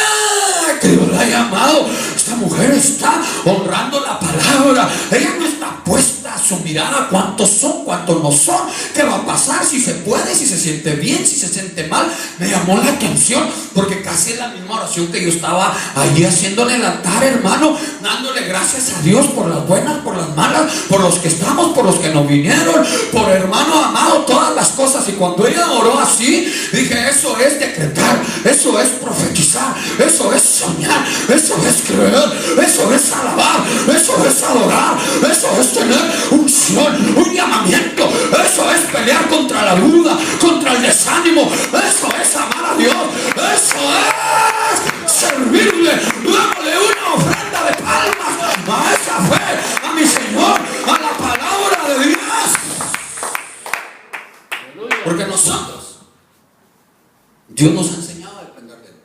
que Dios la ha llamado, esta mujer está honrando la palabra, ella no está puesta su mirada, cuántos son, cuántos no son, qué va a pasar, si se puede, si se siente bien, si se siente mal. Me llamó la atención porque casi es la misma oración que yo estaba allí haciendo en el altar, hermano, dándole gracias a Dios por las buenas, por las malas, por los que estamos, por los que no vinieron, por hermano amado, todas las cosas. Y cuando ella oró así, dije, eso es decretar, eso es profetizar, eso es soñar, eso es creer, eso es alabar, eso es adorar, eso es tener unción, un llamamiento, eso es pelear contra la duda, contra el desánimo, eso es amar a Dios, eso es servirle. Démosle una ofrenda de palmas a esa fe, a mi Señor, a la palabra de Dios. Porque nosotros, Dios nos ha enseñado a depender de Él.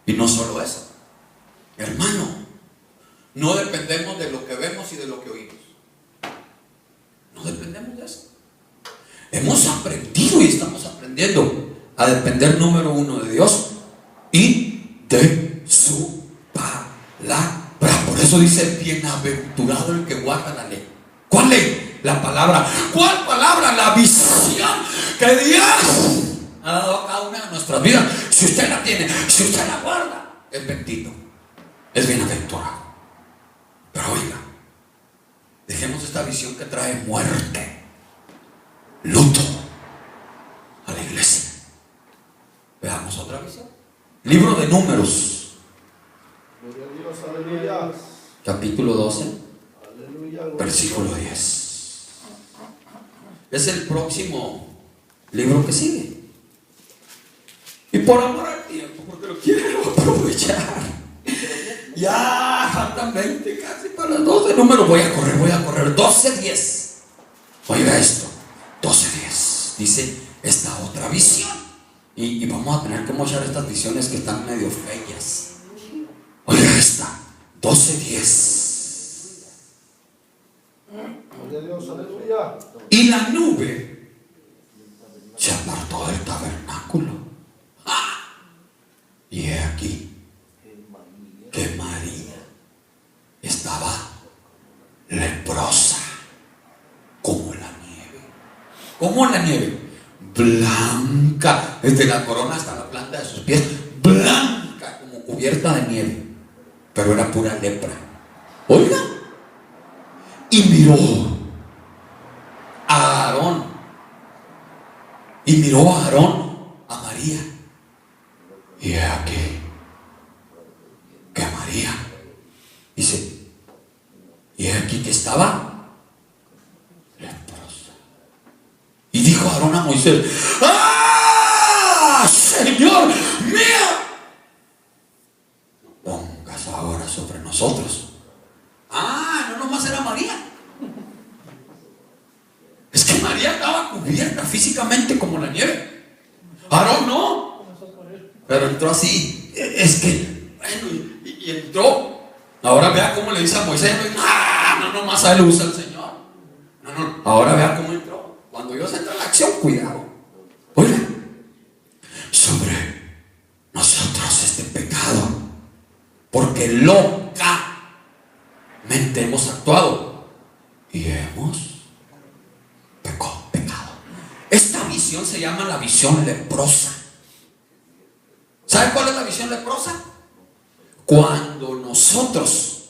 Y no solo eso, hermano, no dependemos de lo que vemos y de lo que oímos. No dependemos de eso. Hemos aprendido y estamos aprendiendo a depender, número uno, de Dios y de su palabra. Por eso dice, bienaventurado el que guarda la ley. ¿Cuál ley? La palabra. ¿Cuál palabra? La visión que Dios ha dado a cada una de nuestras vidas. Si usted la tiene, si usted la guarda, es bendito, es bienaventurado. Pero oiga, dejemos esta visión que trae muerte, luto a la iglesia. Veamos otra visión. Libro de Números, Gloria a Dios, aleluya. capítulo 12, Aleluya. versículo 10. Es el próximo libro que sigue. Y por amor al tiempo, porque lo quiero aprovechar, ya faltan 20, casi para las 12 números. Voy a correr. 12:10. Oiga esto, 12:10. Dice esta otra visión. Y vamos a tener que mochar estas visiones que están medio feas. Oiga esta, 12:10. Gloria a Dios, aleluya. Y la nube se apartó del tabernáculo. ¡Ah! Y he aquí que María estaba leprosa como la nieve. ¿Cómo la nieve? Blanca, desde la corona hasta la planta de sus pies, blanca como cubierta de nieve, pero era pura lepra. Oiga, y miró a Aarón, a María, y he aquí que María, dice, y he aquí que estaba leprosa. Y dijo Aarón a Moisés, ¡ah, Señor mío! Pongas ahora sobre nosotros. No nomás era María. Es que María estaba cubierta físicamente como la nieve. Aarón no. Pero entró así. Es que, bueno, y entró. Ahora vea cómo le dice a Moisés, no nomás a él usa el Señor. No. Ahora vea cómo entró. Cuando Dios entra en la acción, cuidado. Oiga, sobre nosotros este pecado, porque locamente hemos actuado y hemos pecado. Esta visión se llama la visión leprosa. ¿Sabe cuál es la visión leprosa? Cuando nosotros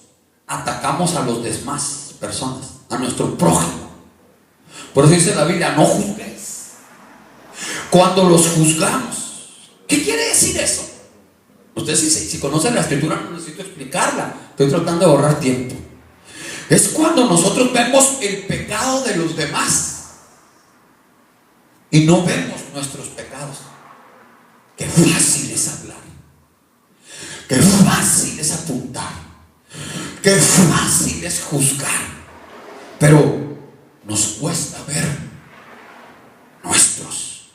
atacamos a los demás personas, a nuestro prójimo. Por eso dice la Biblia, no juzguéis. Cuando los juzgamos, ¿qué quiere decir eso? Usted si conoce la escritura, no necesito explicarla. Estoy tratando de ahorrar tiempo. Es cuando nosotros vemos el pecado de los demás y no vemos nuestros pecados. Qué fácil es hablar, qué fácil es apuntar, qué fácil es juzgar, pero nos cuesta ver nuestros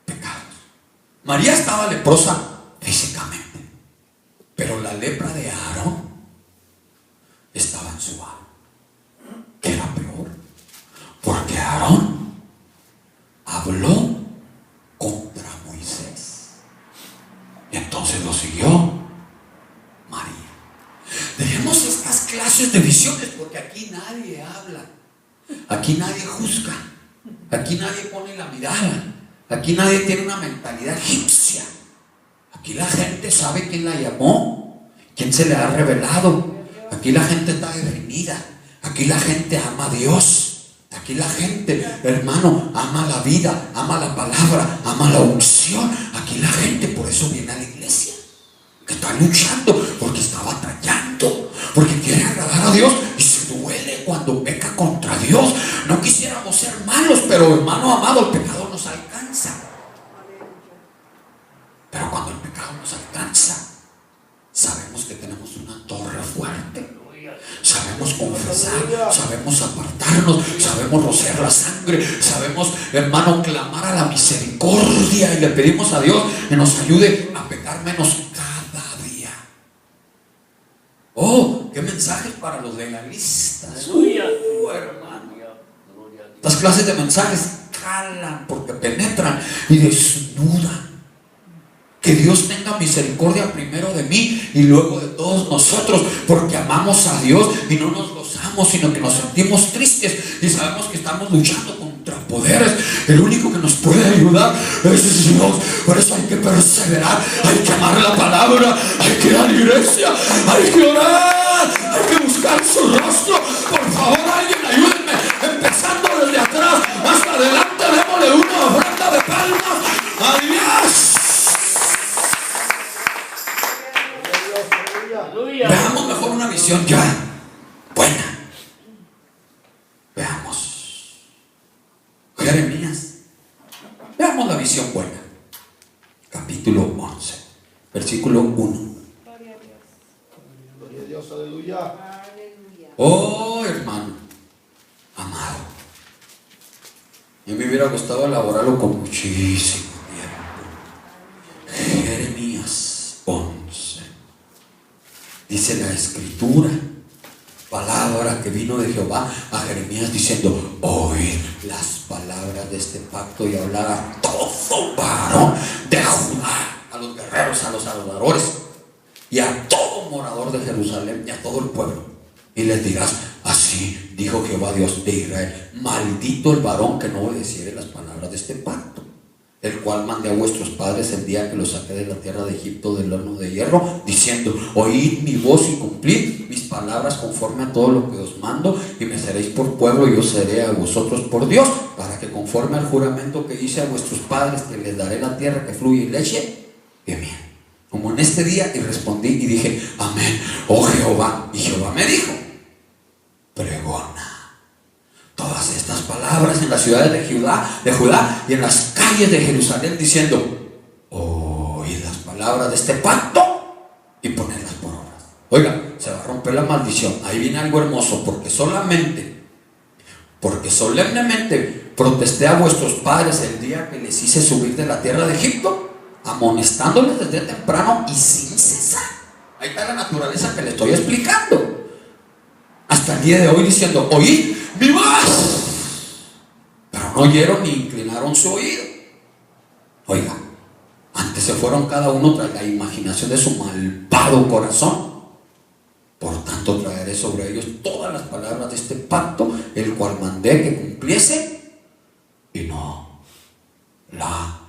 pecados. María estaba leprosa físicamente, pero la lepra de Aarón estaba en su alma, que era peor, porque Aarón habló contra Moisés y entonces lo siguió María. Dejemos estas clases de visiones porque aquí nadie habla, aquí nadie juzga, aquí nadie pone la mirada, aquí nadie tiene una mentalidad egipcia. Aquí la gente sabe quién la llamó, quién se le ha revelado. Aquí la gente está definida. Aquí la gente ama a Dios. Aquí la gente, hermano, ama la vida, ama la palabra, ama la unción. Aquí la gente por eso viene a la iglesia, que está luchando, porque está batallando, porque quiere agradar a Dios y se duele cuando peca contra Dios. No quisiéramos ser malos, pero hermano amado, el pecado nos alcanza. Pero cuando el pecado nos alcanza, sabemos que tenemos una torre fuerte. Sabemos confesar, sabemos apartarnos, sabemos rociar la sangre, sabemos, hermano, clamar a la misericordia y le pedimos a Dios que nos ayude a pecar menos cada día. Oh, qué mensajes para los legalistas. Hermano, estas clases de mensajes calan porque penetran y desnudan. Que Dios tenga misericordia primero de mí y luego de todos nosotros, porque amamos a Dios y no nos gozamos, sino que nos sentimos tristes y sabemos que estamos luchando contra poderes. El único que nos puede ayudar es Dios. Por eso hay que perseverar, hay que amar la palabra, hay que ir a la iglesia, hay que orar, hay que buscar su rostro. Por favor, alguien ayúdenme, empezando desde atrás hasta adelante. Démosle una ofrenda de palmas a Dios. Veamos mejor una visión ya buena. Veamos Jeremías. Veamos la visión buena. Capítulo 11, versículo 1. Gloria a Dios, aleluya. Oh, hermano amado, yo me hubiera gustado elaborarlo con muchísimo tiempo. Jeremías 11. Dice la escritura, palabra que vino de Jehová a Jeremías diciendo: oíd las palabras de este pacto y hablar a todo varón de Judá, a los guerreros, a los adoradores y a todo morador de Jerusalén y a todo el pueblo, y les dirás: así dijo Jehová Dios de Israel, maldito el varón que no obedeciere las palabras de este pacto, el cual mandé a vuestros padres el día que los saqué de la tierra de Egipto del horno de hierro, diciendo: oíd mi voz y cumplid mis palabras conforme a todo lo que os mando, y me seréis por pueblo y yo seré a vosotros por Dios, para que conforme al juramento que hice a vuestros padres, que les daré la tierra que fluye leche y miel, como en este día. Y respondí y dije: amén, oh Jehová. Y Jehová me dijo: pregona todas estas palabras en las ciudades de Judá y en las calles de Jerusalén, diciendo: oíd las palabras de este pacto y ponedlas por obras. Oiga, se va a romper la maldición. Ahí viene algo hermoso, porque solemnemente protesté a vuestros padres el día que les hice subir de la tierra de Egipto, amonestándoles desde temprano y sin cesar. Ahí está la naturaleza que le estoy explicando. Hasta el día de hoy, diciendo: oíd mi voz, pero no oyeron ni inclinaron su oído. Oiga, antes se fueron cada uno tras la imaginación de su malvado corazón. Por tanto, traeré sobre ellos todas las palabras de este pacto, el cual mandé que cumpliese, y no la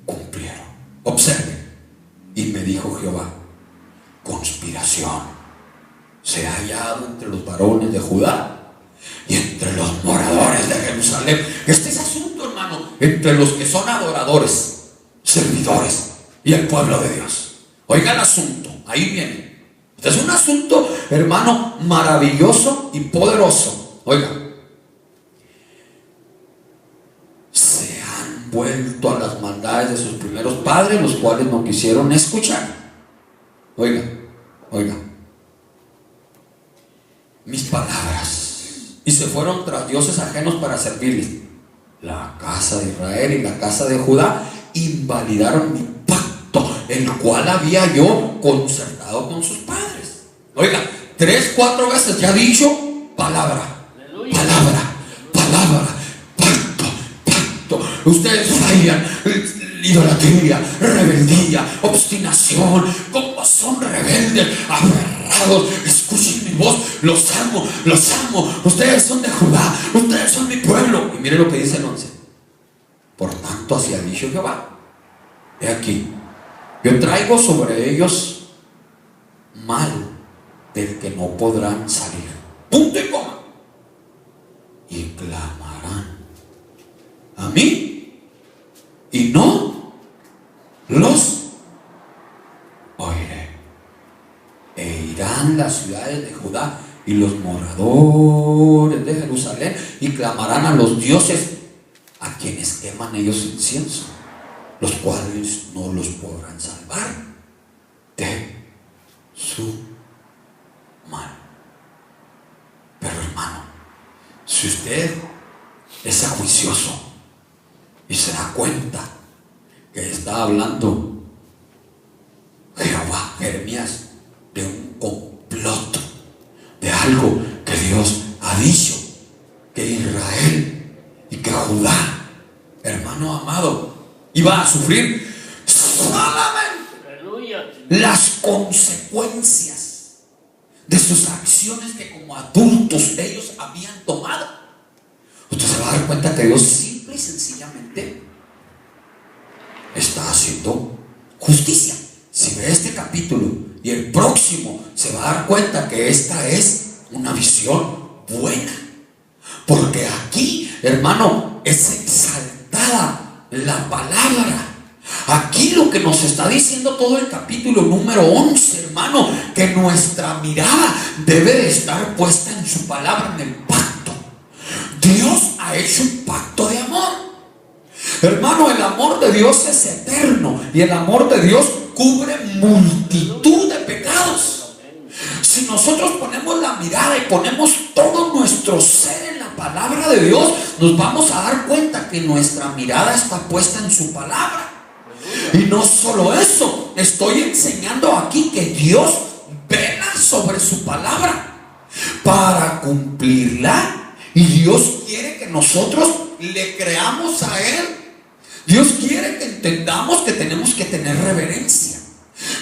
cumplieron. Observe. Y me dijo Jehová: conspiración se ha hallado entre los varones de Judá y entre los moradores de Jerusalén. Este es asunto, hermano, entre los que son adoradores, servidores y el pueblo de Dios. Oiga el asunto, ahí viene. Este es un asunto, hermano, maravilloso y poderoso. Oiga, se han vuelto a las maldades de sus primeros padres, los cuales no quisieron escuchar. Oiga, mis palabras, y se fueron tras dioses ajenos para servirles. La casa de Israel y la casa de Judá invalidaron mi pacto, el cual había yo concertado con sus padres. Oiga, 3, 4 veces ya ha dicho palabra, pacto. Ustedes fallan, idolatría, rebeldía, obstinación. Como son rebeldes, aferrados. Escúchenme voz, los amo, ustedes son de Judá, ustedes son mi pueblo. Y mire lo que dice el 11. Por tanto, así ha dicho Jehová, he aquí, yo traigo sobre ellos mal del que no podrán salir. Punto y coma. Y clamarán a mí y no los oiré. E irán las ciudades de Judá y los moradores de Jerusalén y clamarán a los dioses a quienes queman ellos incienso, los cuales no los podrán salvar de su mano. Pero hermano, si usted es ajuicioso y se da cuenta que está hablando Jehová, Jeremías, de un complot, de algo que Dios ha dicho, que Israel y que Judá, hermano amado, iba a sufrir solamente las consecuencias de sus acciones que como adultos ellos habían tomado. Usted se va a dar cuenta que Dios simple y sencillamente está haciendo justicia. Si ve este capítulo y el próximo, se va a dar cuenta que esta es una visión buena, porque aquí, hermano, es exaltada la palabra. Aquí lo que nos está diciendo todo el capítulo número 11, hermano, que nuestra mirada debe de estar puesta en su palabra, en el pacto. Dios ha hecho un pacto de amor. Hermano, el amor de Dios es eterno y el amor de Dios cubre multitud de pecados. Si nosotros ponemos la mirada y ponemos todo nuestro ser en la palabra de Dios, nos vamos a dar cuenta que nuestra mirada está puesta en su palabra. Y no solo eso, estoy enseñando aquí que Dios vela sobre su palabra para cumplirla, y Dios quiere que nosotros le creamos a Él. Dios quiere que entendamos que tenemos que tener reverencia,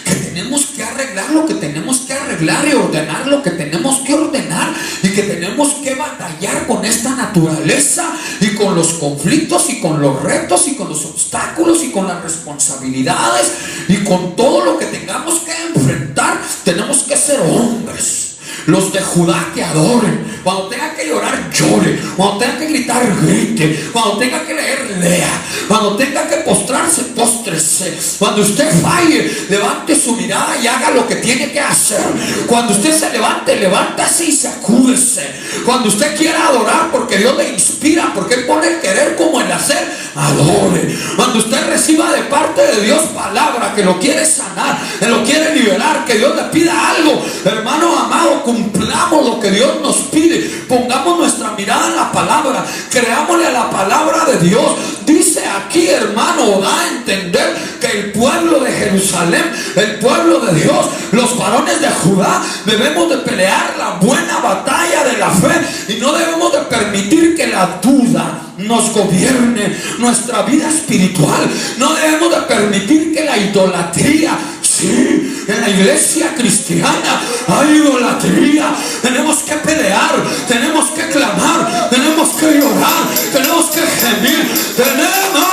que tenemos que arreglar lo que tenemos que arreglar y ordenar lo que tenemos que ordenar, y que tenemos que batallar con esta naturaleza y con los conflictos y con los retos y con los obstáculos y con las responsabilidades y con todo lo que tengamos que enfrentar. Tenemos que ser hombres, los de Judá, que adoren. Cuando tenga que llorar, llore. Cuando tenga que gritar, grite. Cuando tenga que leer, lea. Cuando tenga que postrarse, póstrese. Cuando usted falle, levante su mirada y haga lo que tiene que hacer. Cuando usted se levante, levántase y sacúdese. Cuando usted quiera adorar porque Dios le inspira, porque Él pone el querer como el hacer, adore. Cuando usted reciba de parte de Dios palabra que lo quiere sanar, que lo quiere liberar, que Dios le pida algo, hermano amado, cumplamos lo que Dios nos pide. Pongamos nuestra mirada en la palabra, creámosle a la palabra de Dios. Dice aquí, hermano, da a entender que el pueblo de Jerusalén, el pueblo de Dios, los varones de Judá, debemos de pelear la buena batalla de la fe, y no debemos de permitir que la duda nos gobierne nuestra vida espiritual. No debemos de permitir que la idolatría, sí, en la iglesia cristiana hay idolatría. Tenemos que pelear, tenemos que clamar, tenemos que llorar, tenemos que gemir, tenemos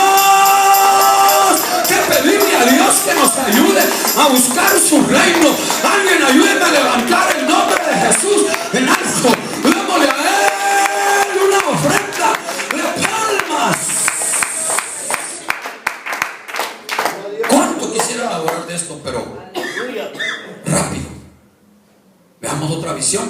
que pedirle a Dios que nos ayude a buscar su reino. Alguien ayúdeme a levantar el nombre de Jesús en alto. Démosle a Él una ofrenda de palmas. ¿Cuánto quisiera elaborar de esto? Pero rápido. Veamos otra visión,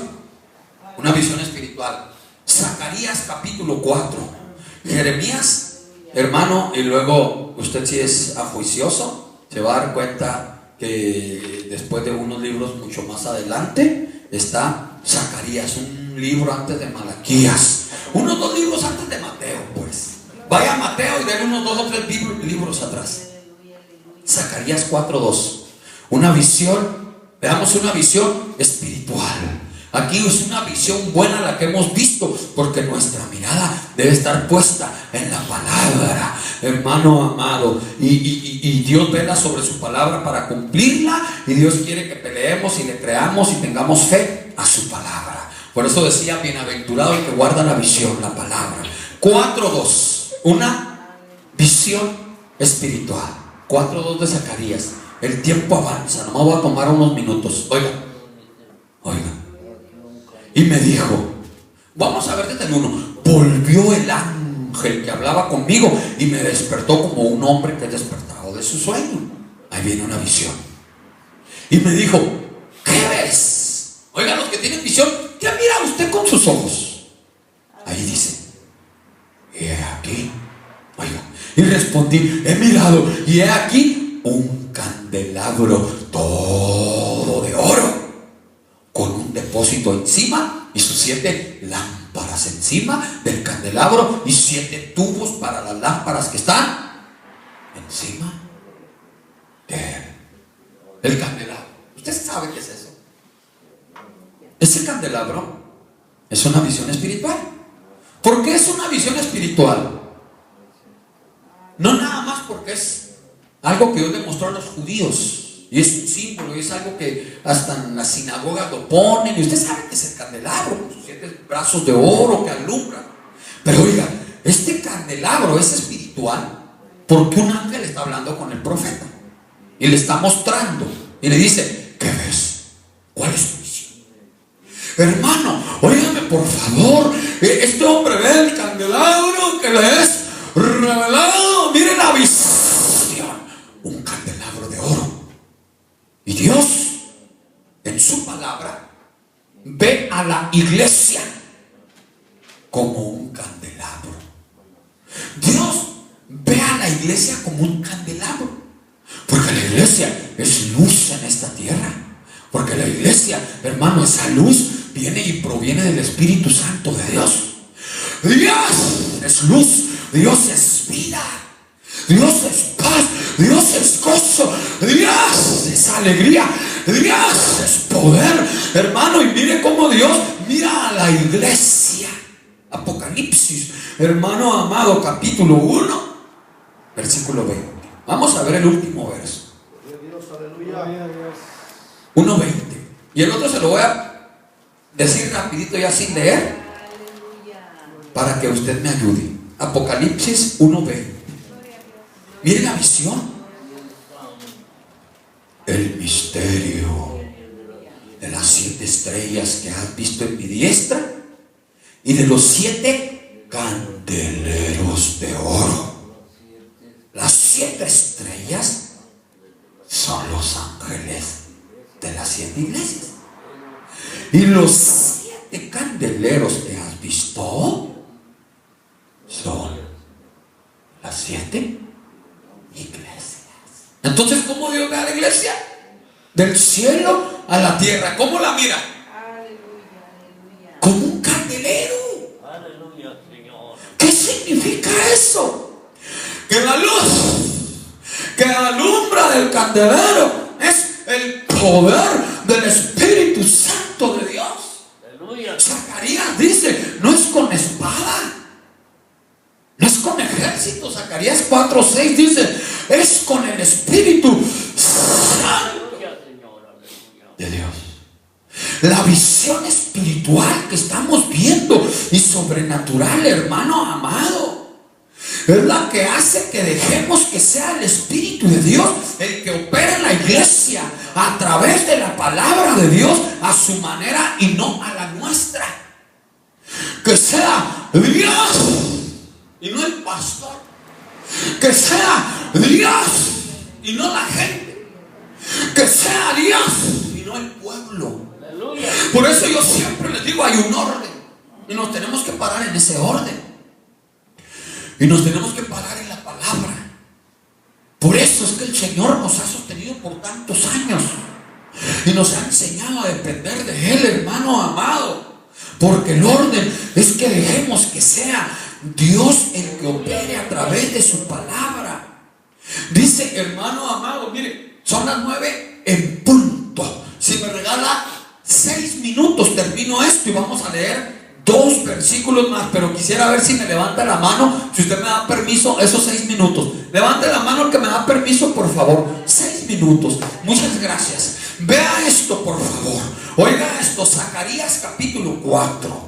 una visión espiritual. Zacarías capítulo 4. Jeremías, hermano, y luego usted, si es ajuicioso, se va a dar cuenta que después de unos libros mucho más adelante está Zacarías, un libro antes de Malaquías, unos 2 libros antes de Mateo. Pues vaya a Mateo y denle unos 2 o 3 libros atrás. Zacarías 4:2. Una visión, veamos una visión espiritual. Aquí es una visión buena la que hemos visto, porque nuestra mirada debe estar puesta en la palabra, hermano amado, y Dios vela sobre su palabra para cumplirla, y Dios quiere que peleemos y le creamos y tengamos fe qué? A su palabra. Por eso decía, bienaventurado el que guarda la visión, la palabra. 4:2, una visión espiritual. 4:2 de Zacarías. El tiempo avanza, nomás voy a tomar unos minutos. Oiga. Y me dijo, vamos a ver desde el 1. Volvió el ángel que hablaba conmigo y me despertó como un hombre que es despertado de su sueño. Ahí viene una visión. Y me dijo, ¿qué ves? Oigan, los que tienen visión, ¿qué mira usted con sus ojos? Ahí dice, he aquí. Oiga, y respondí, he mirado y he aquí un candelabro todo de oro, con un depósito encima y sus 7 lámparas encima del candelabro y 7 tubos para las lámparas que están encima del candelabro. ¿Usted sabe qué es eso? Ese candelabro es una visión espiritual. ¿Por qué es una visión espiritual? No nada más porque es algo que Dios le mostró a los judíos y es un símbolo, y es algo que hasta en las sinagogas lo ponen, y usted sabe que es el candelabro con sus 7 brazos de oro que alumbran. Pero oiga, este candelabro es espiritual porque un ángel está hablando con el profeta y le está mostrando y le dice, ¿qué ves? ¿Cuál es tu visión? Hermano, óigame por favor, este hombre ve el candelabro que le es revelado. Mire la visión, un candelabro de oro. Y Dios en su palabra ve a la iglesia como un candelabro. Dios ve a la iglesia como un candelabro, porque la iglesia es luz en esta tierra. Porque la iglesia, hermano, esa luz viene y proviene del Espíritu Santo de Dios. Dios es luz, Dios es vida, Dios es paz, Dios es gozo, Dios es alegría, Dios es poder, hermano. Y mire cómo Dios mira a la iglesia. Apocalipsis, hermano amado, capítulo 1, versículo 20. Vamos a ver el último verso. Dios, aleluya. 1:20. Y el otro se lo voy a decir rapidito ya sin leer, para que usted me ayude. Apocalipsis 1:20. Miren la visión. El misterio de las 7 estrellas que has visto en mi diestra y de los 7 candeleros de oro. Las 7 estrellas son los ángeles de las 7 iglesias. Y los 7 candeleros que has visto son las 7 iglesias. Entonces, ¿cómo Dios ve a la iglesia? Del cielo a la tierra. ¿Cómo la mira? Como un candelero. Aleluya, Señor. ¿Qué significa eso? Que la luz que alumbra del candelero es el poder del Espíritu Santo de Dios. Aleluya. Zacarías dice, no es con espada, no es con ejército. Zacarías 4:6 dice, es con el Espíritu Santo Aleluya, Señor. Aleluya. de Dios. La visión espiritual que estamos viendo y sobrenatural, hermano amado, es la que hace que dejemos que sea el Espíritu de Dios el que opera en la iglesia a través de la palabra de Dios a su manera y no a la nuestra. Que sea Dios y no el pastor. Que sea Dios y no la gente. Que sea Dios y no el pueblo. Aleluya. Por eso yo siempre les digo, hay un orden y nos tenemos que parar en ese orden. Y nos tenemos que parar en la palabra. Por eso es que el Señor nos ha sostenido por tantos años y nos ha enseñado a depender de Él, hermano amado. Porque el orden es que dejemos que sea Dios el que opere a través de su palabra. Dice, hermano amado, mire, son las 9 en punto. Si me regala 6 minutos, termino esto y vamos a leer 2 versículos más, pero quisiera ver si me levanta la mano, si usted me da permiso, esos 6 minutos. Levante la mano el que me da permiso, por favor. 6 minutos. Muchas gracias. Vea esto, por favor. Oiga esto, Zacarías capítulo 4,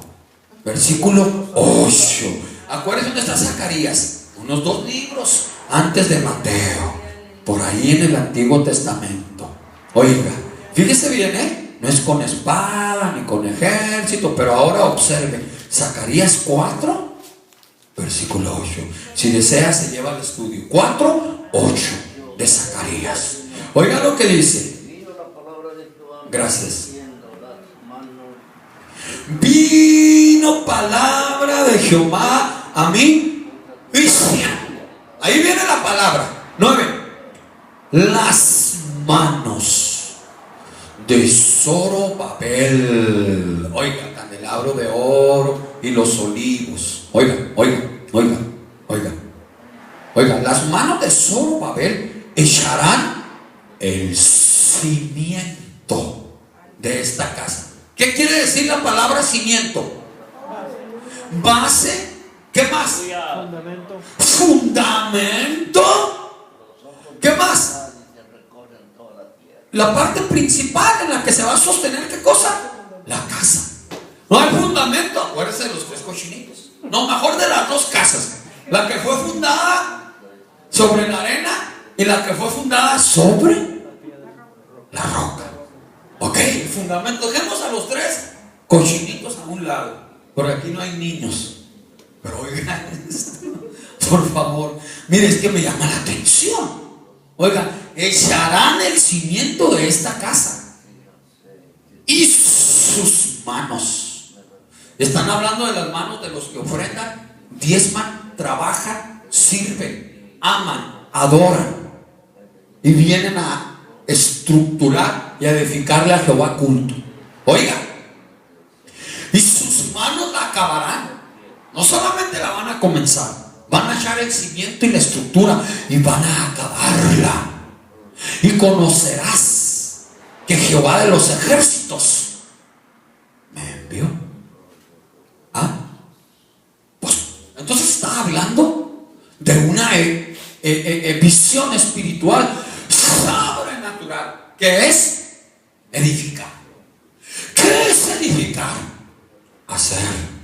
versículo 8. Acuérdense dónde está Zacarías. Unos 2 libros antes de Mateo, por ahí en el Antiguo Testamento. Oiga, fíjese bien, no es con espada ni con ejército, pero ahora observe, Zacarías 4, versículo 8. Si desea, se lleva al estudio. 4, 8 de Zacarías. Oiga lo que dice. Gracias. Vino palabra de Jehová a mí diciendo. Ahí viene la palabra. 9. Las manos de Zorobabel. Oiga, candelabro de oro y los olivos. Oiga. Las manos de Zorobabel echarán el cimiento de esta casa. ¿Qué quiere decir la palabra cimiento? Base. ¿Qué más? Fundamento. ¿Qué más? La parte principal en la que se va a sostener, ¿qué cosa? La casa. No hay fundamento. Acuérdense de los 3 cochinitos. No, mejor de las 2 casas. La que fue fundada sobre la arena y la que fue fundada sobre la roca. Ok, el fundamento. Dejemos a los 3 cochinitos a un lado. Por aquí no hay niños. Pero oigan esto, por favor. Mire, es que me llama la atención. Oiga, echarán el cimiento de esta casa y sus manos. Están hablando de las manos de los que ofrendan, diezman, trabajan, sirven, aman, adoran y vienen a estructurar y a edificarle a Jehová culto. Oiga, y sus manos la acabarán. No solamente la van a comenzar, van a echar el cimiento y la estructura y van a acabarla. Y conocerás que Jehová de los ejércitos me envió. Pues entonces está hablando de una visión espiritual sobrenatural, que es edificar. ¿Qué es edificar? Hacer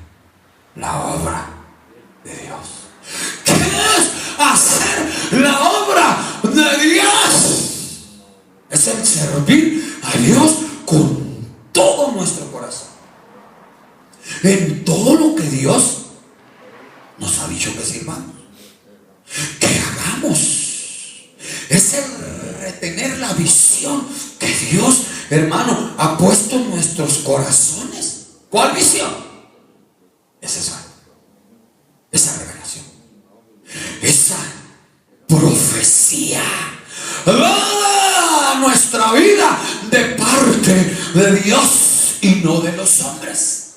la obra de Dios. ¿Qué es hacer la obra de Dios? Es el servir a Dios con todo nuestro corazón, en todo lo que Dios nos ha dicho que sirvamos, que hagamos. Es el retener la visión que Dios, hermano, ha puesto en nuestros corazones. ¿Cuál visión? Es esa revelación, esa profecía a nuestra vida de parte de Dios y no de los hombres.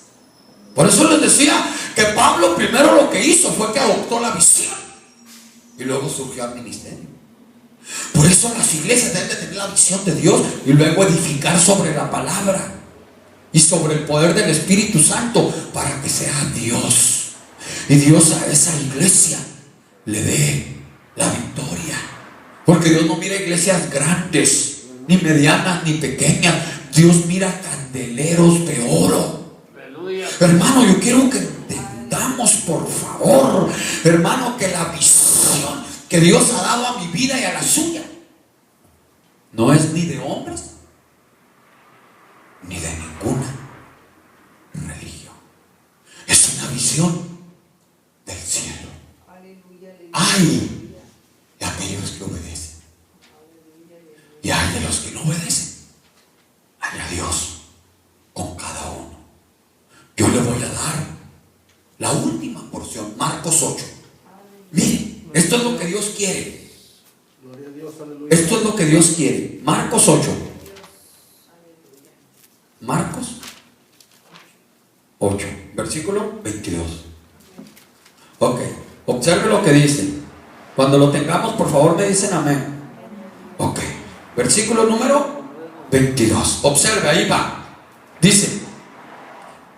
Por eso les decía que Pablo primero lo que hizo fue que adoptó la visión y luego surgió al ministerio. Por eso las iglesias deben de tener la visión de Dios y luego edificar sobre la palabra y sobre el poder del Espíritu Santo, para que sea Dios, y Dios a esa iglesia le dé la victoria. Porque Dios no mira iglesias grandes, ni medianas, ni pequeñas. Dios mira candeleros de oro. Aleluya. Hermano, yo quiero que entendamos, por favor, hermano, que la visión que Dios ha dado a mi vida y a la suya no es ni de hombres ni de ninguna religión. Es una visión del cielo. Hay de aquellos que obedecen y hay de los que no obedecen. Hay a Dios con cada uno. Yo le voy a dar la última porción, Marcos 8. Miren, esto es lo que Dios quiere. Esto es lo que Dios quiere. Marcos 8. Marcos 8, versículo 22. Ok, observe lo que dice. Cuando lo tengamos, por favor me dicen amén. Ok, versículo número 22. Observe, ahí va. Dice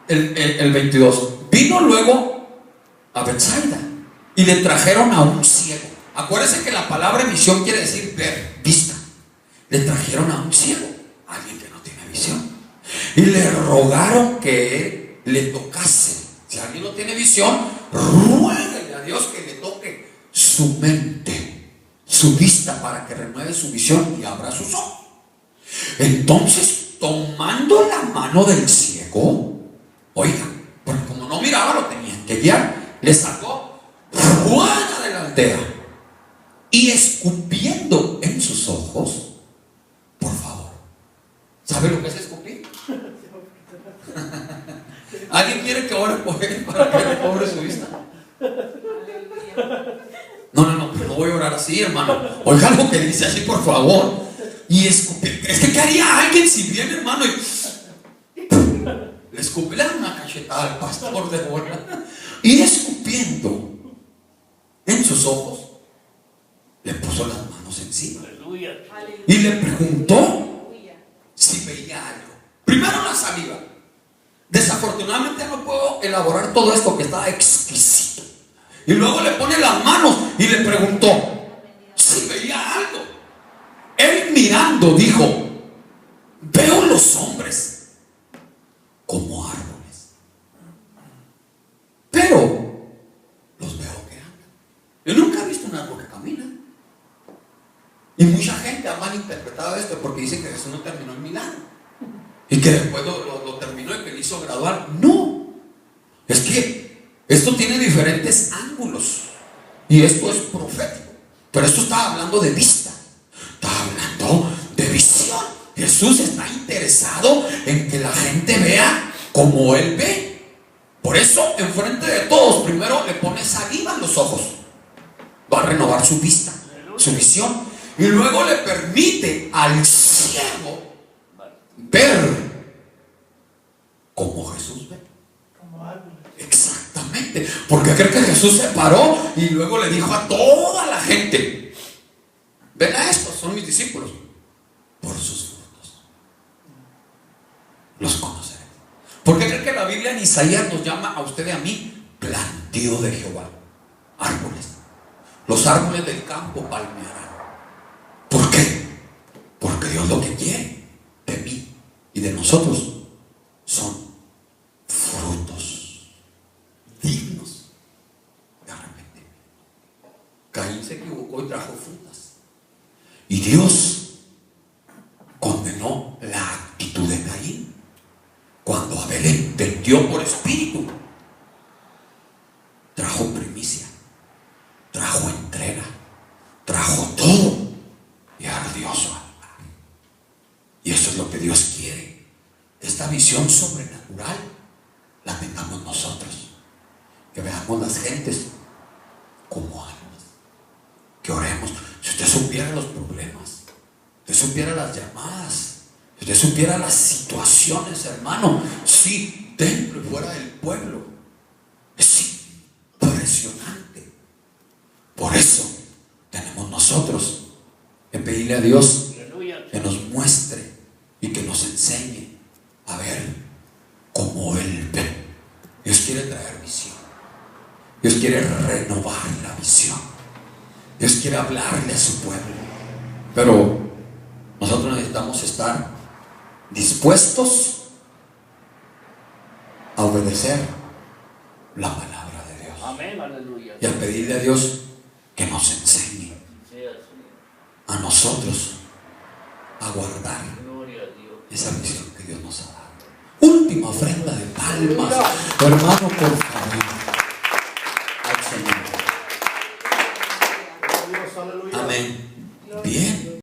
el 22. Vino luego a Betsaida y le trajeron a un ciego. Acuérdense que la palabra visión quiere decir ver, vista. Le trajeron a un ciego, alguien y le rogaron que le tocase. Si alguien no tiene visión, ruéguele a Dios que le toque su mente, su vista, para que renueve su visión y abra sus ojos. Entonces, tomando la mano del ciego, oiga, porque como no miraba, lo tenían que guiar, le sacó fuera de la aldea y escupiendo en sus ojos, por favor, ¿sabe lo que es escupir? ¿Alguien quiere que ore por él para que recobre su vista? No voy a orar así, hermano. Oiga lo que dice así, por favor. Y escupir. Es que ¿qué haría alguien si viene, hermano, y le escupe? Le da una cachetada al pastor de bola. Y escupiendo en sus ojos, le puso las manos encima. Aleluya. Y le preguntó si veía algo. Primero la saliva. Desafortunadamente no puedo elaborar todo esto que está exquisito. Y luego le pone las manos y le preguntó si veía algo. Él mirando dijo: veo los hombres como árboles, pero los veo que andan. Yo nunca he visto un árbol que camina. Y mucha gente ha malinterpretado esto porque dice que Jesús no terminó el milagro y que después lo terminó y que lo hizo gradual. No, es que esto tiene diferentes ángulos y esto es profético, pero esto está hablando de vista, está hablando de visión. Jesús está interesado en que la gente vea como Él ve. Por eso, enfrente de todos, primero le pone saliva en los ojos, va a renovar su vista, su visión, y luego le permite al ciego ver como Jesús ve. Como árboles. Exactamente. Porque cree que Jesús se paró y luego le dijo a toda la gente: ven a estos, son mis discípulos, por sus frutos los conoceré. Porque cree que la Biblia en Isaías nos llama a usted y a mí plantío de Jehová, árboles. Los árboles del campo palmearán. ¿Por qué? Porque Dios lo que quiere de mí y de nosotros son frutos dignos de arrepentimiento. Caín se equivocó y trajo frutas, y Dios condenó la actitud de Caín cuando Abel entendió por espíritu. Trajo primicia, trajo entrega, trajo todo y ardió su alma. Y eso es lo que Dios quiere. Esta visión sobrenatural la tengamos nosotros. Que veamos las gentes como almas. Que oremos. Si usted supiera los problemas, si usted supiera las llamadas, si usted supiera las situaciones, hermano, sí, dentro y fuera del pueblo, es impresionante. Por eso tenemos nosotros que pedirle a Dios que nos muestre y que nos enseñe a ver como Él ve. Dios quiere traer visión. Dios quiere renovar la visión. Dios quiere hablarle a su pueblo. Pero nosotros necesitamos estar dispuestos a obedecer la palabra de Dios. Amén, aleluya. Y a pedirle a Dios que nos enseñe a nosotros a guardar Gloria a Dios. esa visión que Dios nos ha dado. Última ofrenda de palmas, hermano, por favor, al Señor. Dios, aleluya. Amén. Bien.